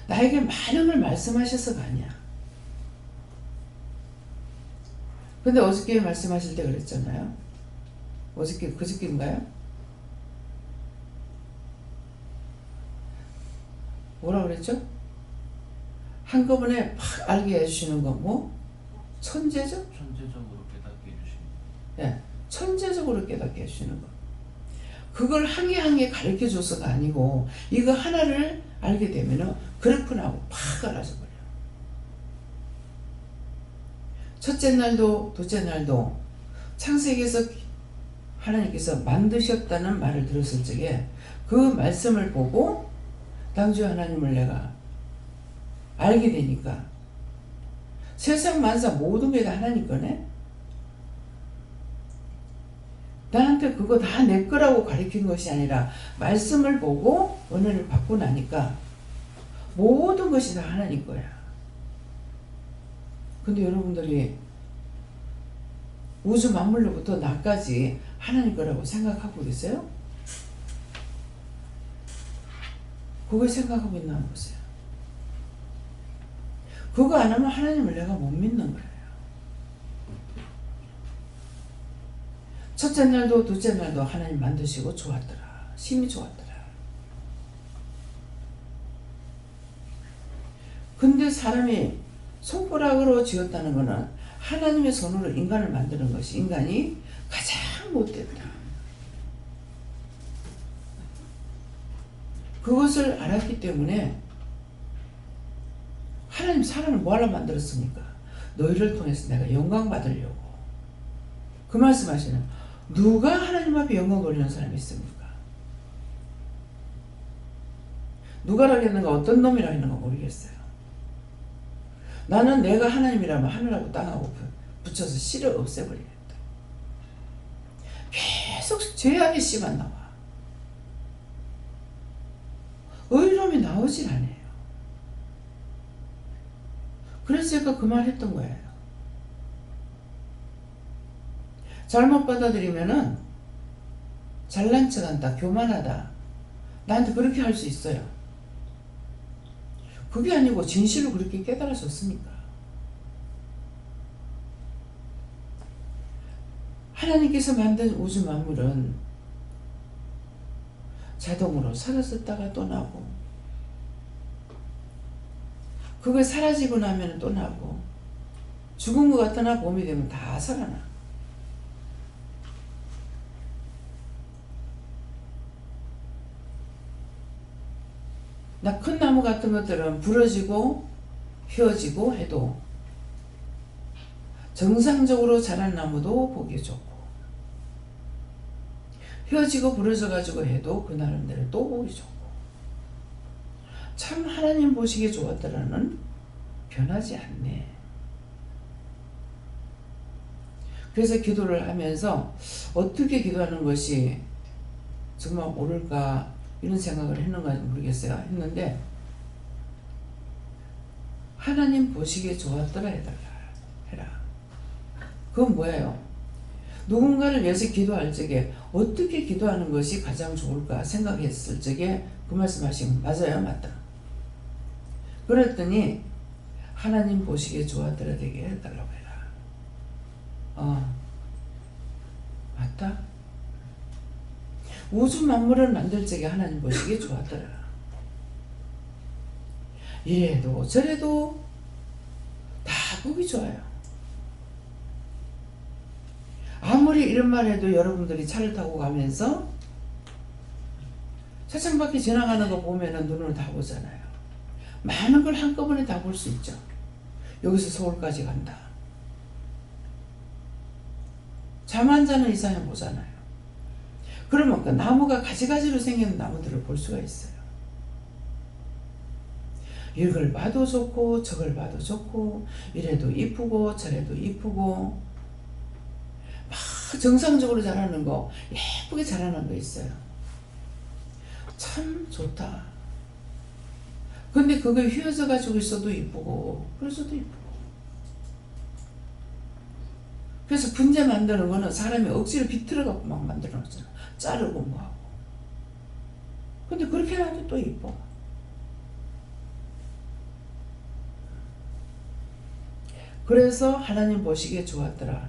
나에게 많은 걸 말씀하셔서가 아니야. 근데 어저께 말씀하실 때 그랬잖아요. 그저께인가요? 뭐라 그랬죠? 한꺼번에 팍 알게 해주시는 거 뭐? 천재적? 천재적으로 깨닫게 해주시는 네, 천재적으로 깨닫게 해주시는 거. 그걸 한 개 한 개 가르쳐 줘서가 아니고 이거 하나를 알게 되면은 그렇구나 하고 팍 알아져 버려. 첫째 날도 둘째 날도 창세기에서 하나님께서 만드셨다는 말을 들었을 적에 그 말씀을 보고 당주 하나님을 내가 알게 되니까 세상 만사 모든 게 다 하나님 거네. 나한테 그거 다 내 거라고 가르친 것이 아니라 말씀을 보고 은혜를 받고 나니까 모든 것이 다 하나님 거야. 근데 여러분들이 우주 만물로부터 나까지 하나님 거라고 생각하고 계세요? 그걸 생각하고 있나 한번 보세요. 그거 안 하면 하나님을 내가 못 믿는 거예요. 첫째 날도 둘째 날도 하나님 만드시고 좋았더라. 심히 좋았더라. 근데 사람이 손가락으로 지었다는 것은 하나님의 손으로 인간을 만드는 것이 인간이 가장 못됐다. 그것을 알았기 때문에 하나님 사람을 뭐하러 만들었습니까? 너희를 통해서 내가 영광 받으려고. 그 말씀하시는 누가 하나님 앞에 영광 돌리는 사람이 있습니까? 누가라고 했는가 어떤 놈이라고 했는가 모르겠어요. 나는 내가 하나님이라면 하늘하고 땅하고 붙여서 씨를 없애버리겠다. 계속 죄악의 씨만 나와. 의로움이 나오질 않아요. 그래서 제가 그 말 했던 거예요. 잘못 받아들이면은 잘난 척한다, 교만하다. 나한테 그렇게 할 수 있어요. 그게 아니고 진실로 그렇게 깨달아졌습니까? 하나님께서 만든 우주 만물은 자동으로 사라졌다가 또 나고 그게 사라지고 나면 또 나고 죽은 것 같으나 봄이 되면 다 살아나. 나 큰 나무 같은 것들은 부러지고 휘어지고 해도 정상적으로 자란 나무도 보기 좋고 휘어지고 부러져 가지고 해도 그 나름대로 또 보기 좋고 참 하나님 보시기에 좋았더라는 변하지 않네. 그래서 기도를 하면서 어떻게 기도하는 것이 정말 옳을까 이런 생각을 했는가 모르겠어요. 했는데 하나님 보시기에 좋았더라 해라. 그건 뭐예요? 누군가를 위해서 기도할 적에 어떻게 기도하는 것이 가장 좋을까 생각했을 적에 그 말씀하신 거 맞아요? 맞다. 그랬더니 하나님 보시기에 좋았더라 되게 해달라고 해라. 맞다. 우주 만물을 만들 적에 하나님 보시기에 좋았더라. 이래도 저래도 다 보기 좋아요. 아무리 이런 말 해도 여러분들이 차를 타고 가면서 차창밖에 지나가는 거 보면은 눈으로 다 보잖아요. 많은 걸 한꺼번에 다 볼 수 있죠. 여기서 서울까지 간다. 잠 안 자는 이상에 보잖아요. 그러면 그 나무가 가지가지로 생긴 나무들을 볼 수가 있어요. 이걸 봐도 좋고 저걸 봐도 좋고 이래도 이쁘고 저래도 이쁘고 막 정상적으로 자라는 거 예쁘게 자라는 거 있어요. 참 좋다. 근데 그게 휘어져 가지고 있어도 이쁘고 그래서도 이쁘고. 그래서 분재 만드는 거는 사람이 억지로 비틀어 갖고 막 만들어 놓잖아. 자르고 뭐하고. 근데 그렇게 해도 또 이뻐. 그래서 하나님 보시기에 좋았더라.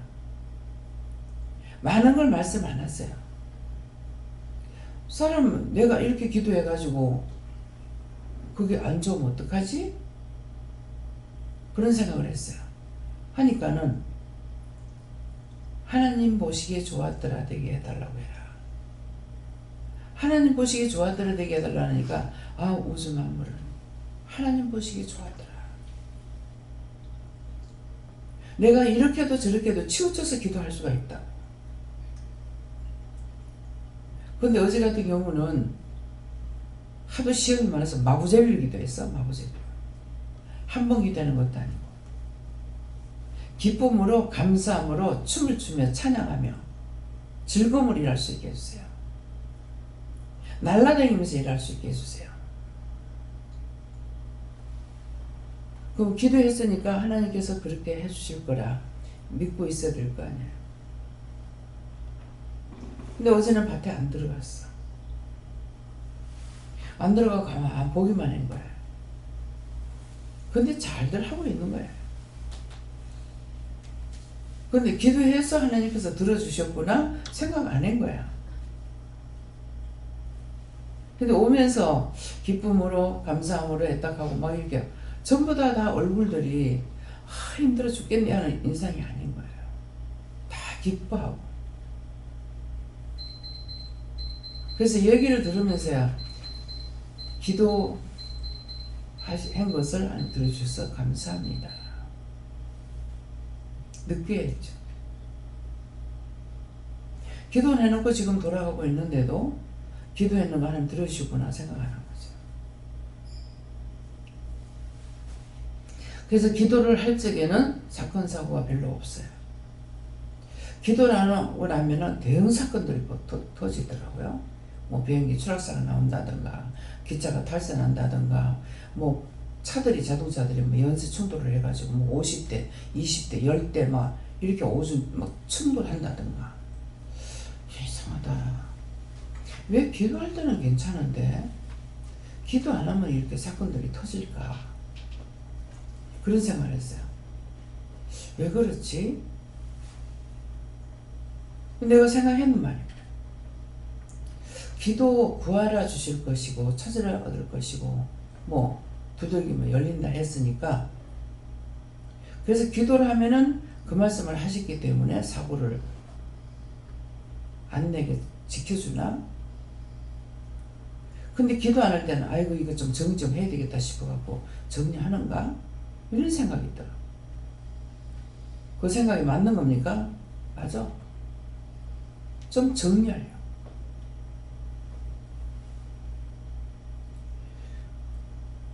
많은 걸 말씀 안 하세요. 사람은 내가 이렇게 기도해가지고 그게 안 좋으면 어떡하지? 그런 생각을 했어요. 하니까는 하나님 보시기에 좋았더라 되게 해달라고 해라. 하나님 보시기에 좋았더라 되게 해달라니까 우주 만물은 하나님 보시기에 좋았더라. 내가 이렇게도 저렇게도 치우쳐서 기도할 수가 있다. 근데 어제 같은 경우는 하도 시험이 많아서 마구제비를 기도했어. 마구제비. 한 번 기도하는 것도 아니고 기쁨으로 감사함으로 춤을 추며 찬양하며 즐거움을 일할 수 있게 해주세요. 날라다니면서 일할 수 있게 해주세요. 그럼 기도했으니까 하나님께서 그렇게 해주실 거라 믿고 있어야 될 거 아니에요. 근데 어제는 밭에 안 들어갔어. 안 들어가고 가만 보기만 한 거야. 근데 잘들 하고 있는 거야. 근데 기도해서 하나님께서 들어주셨구나 생각 안 한 거야. 근데 오면서 기쁨으로 감사함으로 애딱하고 막 이렇게 전부 다 얼굴들이 힘들어 죽겠네 하는 인상이 아닌 거예요. 다 기뻐하고. 그래서 얘기를 들으면서야 기도한 것을 들어주셔서 감사합니다. 늦게 했죠. 기도는 해놓고 지금 돌아가고 있는데도 기도했는 거 하나님 들으시구나 생각하는 거죠. 그래서 기도를 할 적에는 사건 사고가 별로 없어요. 기도를 하고 나면은 대형 사건들이 터지더라고요. 뭐 비행기 추락사가 나온다든가 기차가 탈선한다든가 뭐 차들이 자동차들이 뭐 연쇄 충돌을 해가지고 뭐 50대, 20대, 10대 막 이렇게 오줌 막 충돌한다든가. 이상하다. 왜 기도할 때는 괜찮은데 기도 안 하면 이렇게 사건들이 터질까? 그런 생각을 했어요. 왜 그렇지? 내가 생각했는 말이에요. 기도 구하라 주실 것이고 찾으라 얻을 것이고 뭐 두들기면 열린다 했으니까 그래서 기도를 하면은 그 말씀을 하셨기 때문에 사고를 안 내게 지켜주나? 근데 기도 안 할 때는 아이고 이거 좀 정리 좀 해야 되겠다 싶어갖고 정리하는가? 이런 생각이 있더라. 그 생각이 맞는 겁니까? 맞아. 좀 정리하려.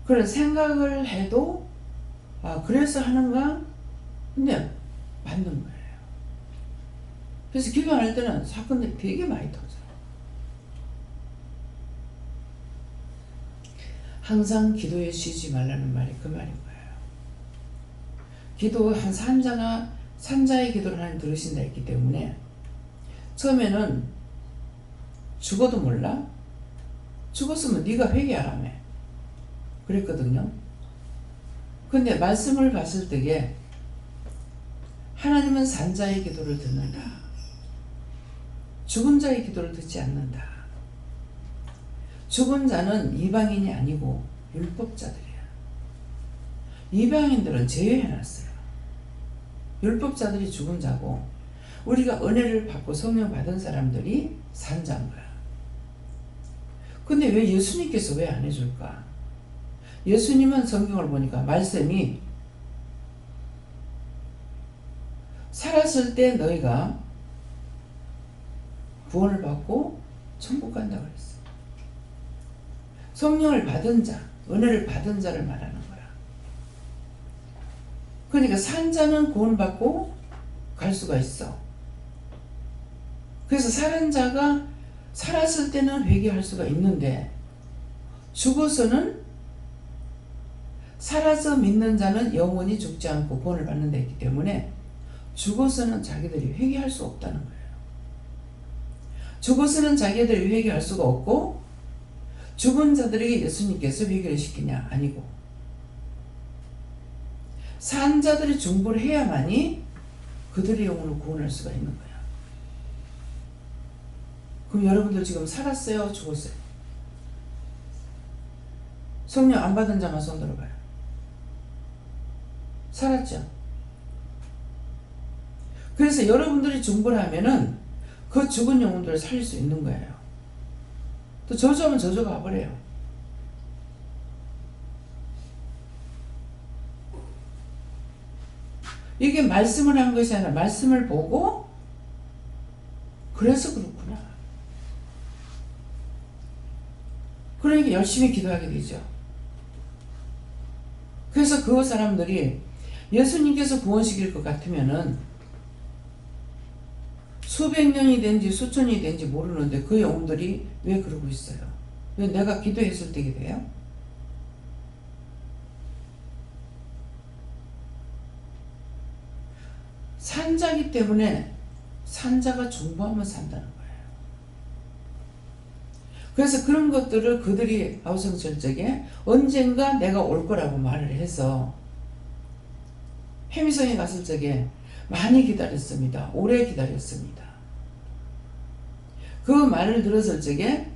그런 생각을 해도 그래서 하는가? 근데 맞는 거예요. 그래서 기도 안 할 때는 사건들이 되게 많이 터져요. 항상 기도에 쉬지 말라는 말이 그 말인 거예요. 기도 한 산자의 기도를 하나님 들으신다 했기 때문에 처음에는 죽어도 몰라? 죽었으면 네가 회개하라며 그랬거든요. 근데 말씀을 봤을 때에 하나님은 산자의 기도를 듣는다. 죽은 자의 기도를 듣지 않는다. 죽은 자는 이방인이 아니고 율법자들이야. 이방인들은 제외해놨어요. 율법자들이 죽은 자고 우리가 은혜를 받고 성령 받은 사람들이 산자인 거야. 근데 왜 예수님께서 왜 안 해줄까? 예수님은 성경을 보니까 말씀이 살았을 때 너희가 구원을 받고 천국 간다고 그랬어. 성령을 받은 자, 은혜를 받은 자를 말하는 거야. 그러니까 산자는 구원받고 갈 수가 있어. 그래서 살은 자가 살았을 때는 회개할 수가 있는데 죽어서는 살아서 믿는 자는 영원히 죽지 않고 구원을 받는 데 있기 때문에 죽어서는 자기들이 회개할 수 없다는 거예요. 죽어서는 자기들이 회개할 수가 없고 죽은 자들에게 예수님께서 회개를 시키냐? 아니고 산 자들이 중보를 해야만이 그들의 영혼을 구원할 수가 있는 거야. 그럼 여러분들 지금 살았어요? 죽었어요? 성령 안 받은 자만 손 들어봐요. 살았죠? 그래서 여러분들이 중보를 하면은 그 죽은 영혼들을 살릴 수 있는 거예요. 또 저주하면 저주가 와버려요. 이게 말씀을 한 것이 아니라 말씀을 보고 그래서 그렇구나. 그러니까 열심히 기도하게 되죠. 그래서 그 사람들이 예수님께서 구원시킬 것 같으면은 수백 년이 된지 수천이 된지 모르는데 그 영혼들이 왜 그러고 있어요? 왜 내가 기도했을 때게 돼요? 산자기 때문에 산자가 중보하면 산다는 거예요. 그래서 그런 것들을 그들이 아우성절적에 언젠가 내가 올 거라고 말을 해서 해미성에 갔을 적에 많이 기다렸습니다. 오래 기다렸습니다. 그 말을 들었을 적에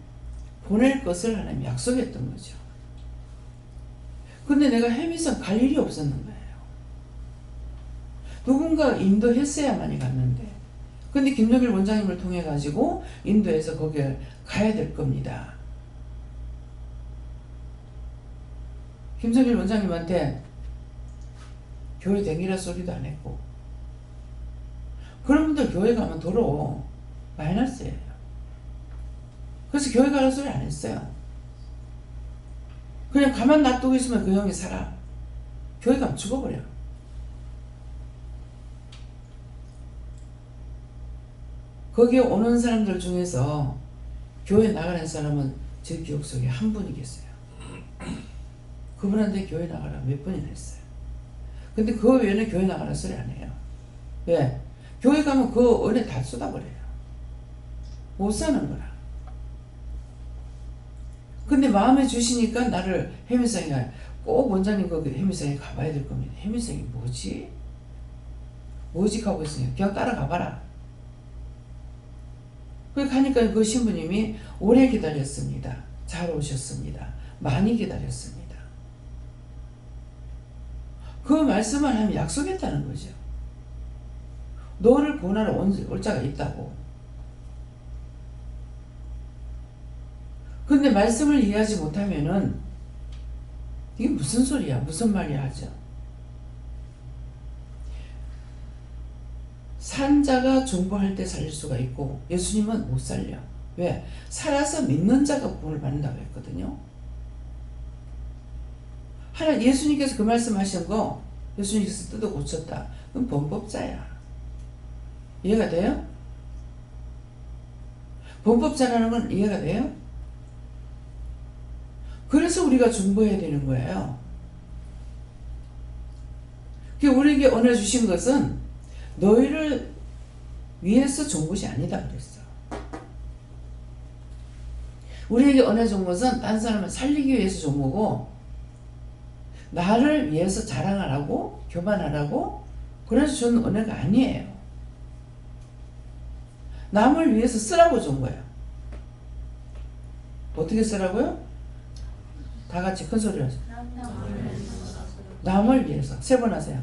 보낼 것을 하나님이 약속했던 거죠. 근데 내가 해미성 갈 일이 없었는 거예요. 누군가 인도했어야만이 갔는데 근데 김정일 원장님을 통해 가지고 인도에서 거기에 가야 될 겁니다. 김정일 원장님한테 교회 댕기라 소리도 안 했고 그런 분들 교회 가면 도로 마이너스예요. 그래서 교회 가라 소리 안 했어요. 그냥 가만 놔두고 있으면 그 형이 살아. 교회 가면 죽어버려. 거기에 오는 사람들 중에서 교회 나가는 사람은 제 기억 속에 한 분이 계세요. 그분한테 교회 나가라 몇 번이나 했어요. 근데 그 외에는 교회 나가라 소리 안 해요. 왜? 교회 가면 그 은혜 다 쏟아버려요. 못 사는 거라. 근데 마음에 주시니까 나를 해미성에 꼭 원장님 거기 해미성에 가봐야 될 겁니다. 해미성이 뭐지? 뭐지 하고 있으니까 그냥 따라가봐라. 그래 가니까 그 신부님이 오래 기다렸습니다. 잘 오셨습니다. 많이 기다렸습니다. 그 말씀을 하면 약속했다는 거죠. 너를 구원하러 올 자가 있다고. 근데 말씀을 이해하지 못하면은 이게 무슨 소리야? 무슨 말이야 하죠. 산자가 중보할 때 살릴 수가 있고 예수님은 못 살려. 왜? 살아서 믿는 자가 구원을 받는다고 했거든요. 예수님께서 그 말씀하신 거 예수님께서 뜯어 고쳤다. 그건 범법자야. 이해가 돼요? 범법 잘하는 건 이해가 돼요? 그래서 우리가 중보해야 되는 거예요. 우리에게 은혜 주신 것은 너희를 위해서 준 것이 아니다 그랬어. 우리에게 은혜 준 것은 딴 사람을 살리기 위해서 준 거고, 나를 위해서 자랑하라고, 교만하라고 그래서 준 은혜가 아니에요. 남을 위해서 쓰라고 준 거예요. 어떻게 쓰라고요? 다 같이 큰 소리로 하세요. 남을 위해서. 세 번 하세요.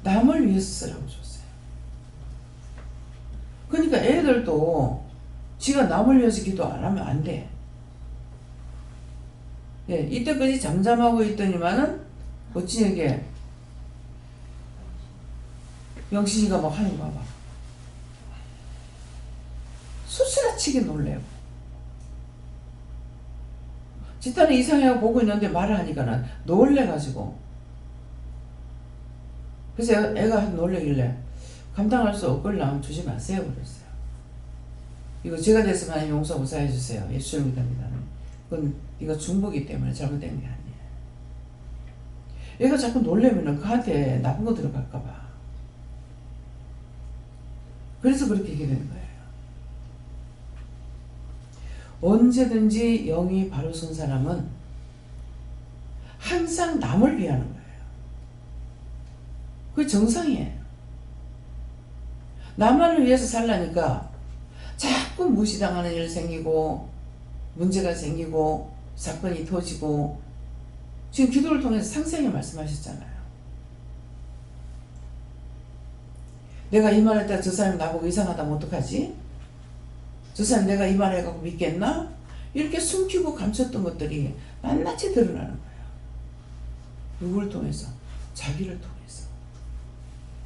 남을 위해서 쓰라고 줬어요. 그러니까 애들도 지가 남을 위해서 기도 안 하면 안 돼. 예, 이때까지 잠잠하고 있더니만은 어찌에게 영신이가 막 하는 거 봐봐. 수스라치게 놀래요. 지탄은 이상해하고 보고 있는데 말을 하니까 난 놀래가지고. 그래서 애가 놀래길래 감당할 수 없걸랑 주지 마세요 그랬어요. 이거 제가 됐으면 하나님 용서 무사해 주세요. 예수님 믿습니다. 그건 이거 중보기 때문에 잘못된 게 아니에요. 얘가 자꾸 놀래면은 그한테 나쁜 거 들어갈까 봐. 그래서 그렇게 얘기 되는 거예요. 언제든지 영이 바로 선 사람은 항상 남을 위하는 거예요. 그게 정상이에요. 나만을 위해서 살라니까 자꾸 무시당하는 일 생기고 문제가 생기고 사건이 터지고, 지금 기도를 통해서 상세하게 말씀하셨잖아요. 내가 이 말할 때 저 사람이 나보고 이상하다면 어떡하지? 저 사람 내가 이 말 해갖고 믿겠나? 이렇게 숨기고 감췄던 것들이 낱낱이 드러나는 거예요. 누구를 통해서? 자기를 통해서.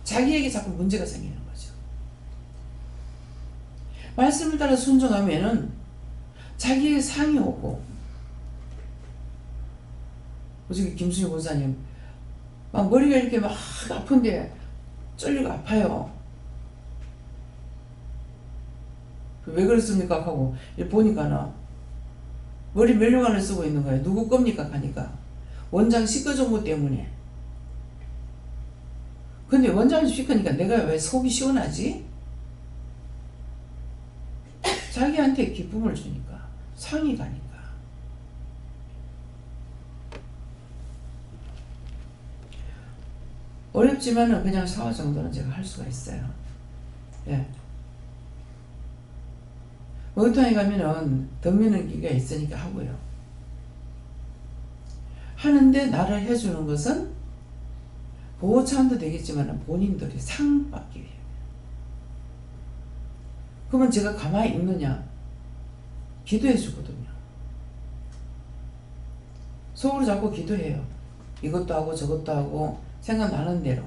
자기에게 자꾸 문제가 생기는 거죠. 말씀을 따라 순종하면은 자기의 상이 오고, 어저께 김수희 권사님 막 머리가 이렇게 막 아픈데 쫄리고 아파요. 왜 그랬습니까? 하고 보니까는 머리 멜로간을 쓰고 있는 거예요. 누구 겁니까? 하니까 원장 시커 정보 때문에. 근데 원장이 시커니까 내가 왜 속이 시원하지? 자기한테 기쁨을 주니까, 상이 가니까. 어렵지만은 그냥 사화 정도는 제가 할 수가 있어요. 예. 목욕탕에 가면은 덤비는 기가 있으니까 하고요. 하는데 나를 해주는 것은 보호차원도 되겠지만 본인들이 상 받기 위해. 그러면 제가 가만히 있느냐? 기도해 주거든요. 속으로 자꾸 기도해요. 이것도 하고 저것도 하고 생각나는 대로.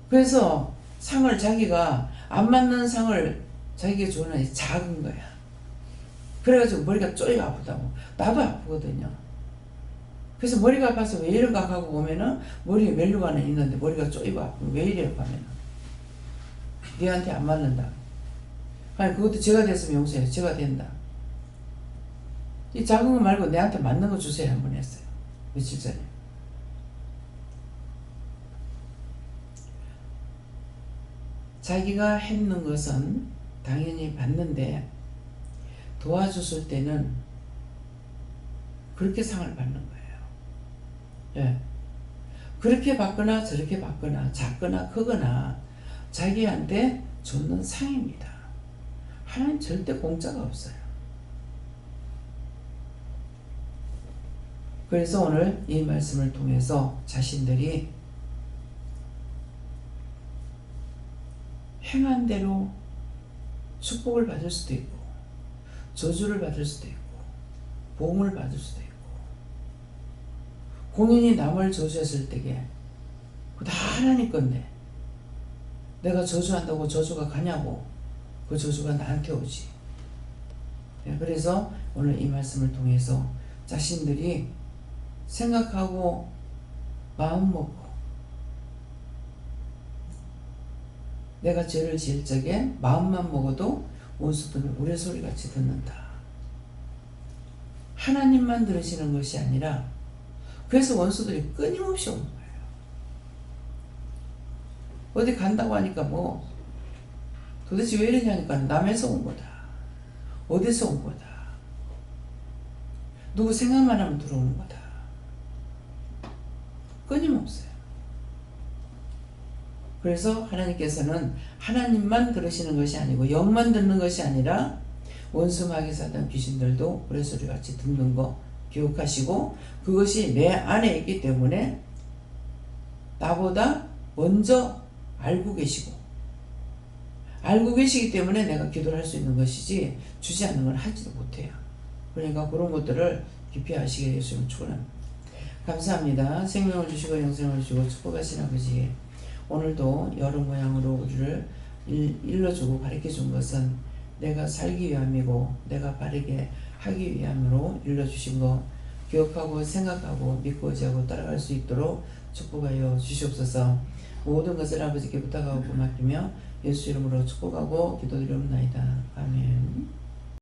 그래서 상을 자기가 안 맞는 상을 자기가 주는 작은 거야. 그래가지고 머리가 쪼이가 아프다고. 나도 아프거든요. 그래서 머리가 아파서 왜 이런가 하고 보면은 머리에 멜루가는 있는데 머리가 쪼이고 아프고 왜 이래요 하면은 얘한테 안 맞는다. 아니 그것도 제가 됐으면 용서해요. 제가 된다. 이 작은 거 말고 내한테 맞는 거 주세요 한번 했어요. 며칠 전에. 자기가 했는 것은 당연히 받는데 도와줬을 때는 그렇게 상을 받는 거예요. 예. 그렇게 받거나 저렇게 받거나 작거나 크거나 자기한테 주는 상입니다. 하나님 절대 공짜가 없어요. 그래서 오늘 이 말씀을 통해서 자신들이 행한 대로 축복을 받을 수도 있고 저주를 받을 수도 있고 보응을 받을 수도 있고, 공인이 남을 저주했을 때에 다 하나님 건데 내가 저주한다고 저주가 가냐고. 그 저주가 나한테 오지. 그래서 오늘 이 말씀을 통해서 자신들이 생각하고 마음 먹고 내가 죄를 지을 적에 마음만 먹어도 원수들은 우레소리같이 듣는다. 하나님만 들으시는 것이 아니라 그래서 원수들이 끊임없이 오는 거예요. 어디 간다고 하니까 뭐 도대체 왜 이러냐니까 남에서 온 거다. 어디서 온 거다. 누구 생각만 하면 들어오는 거다. 끊임없어요. 그래서 하나님께서는 하나님만 들으시는 것이 아니고 영만 듣는 것이 아니라 원수 마귀 사단 귀신들도 우레소리같이 듣는 거 기억하시고 그것이 내 안에 있기 때문에 나보다 먼저 알고 계시고 알고 계시기 때문에 내가 기도를 할 수 있는 것이지 주지 않는 건 하지도 못해요. 그러니까 그런 것들을 깊이 아시게 예수님 축원합니다. 감사합니다. 생명을 주시고 영생을 주시고 축복하신 아버지, 오늘도 여러 모양으로 우리를 일러주고 가르쳐준 것은 내가 살기 위함이고 내가 바르게 하기 위함으로 일러주신 거 기억하고 생각하고 믿고 의지하고 따라갈 수 있도록 축복하여 주시옵소서. 모든 것을 아버지께 부탁하고 맡기며 예수 이름으로 축복하고 기도드리옵나이다.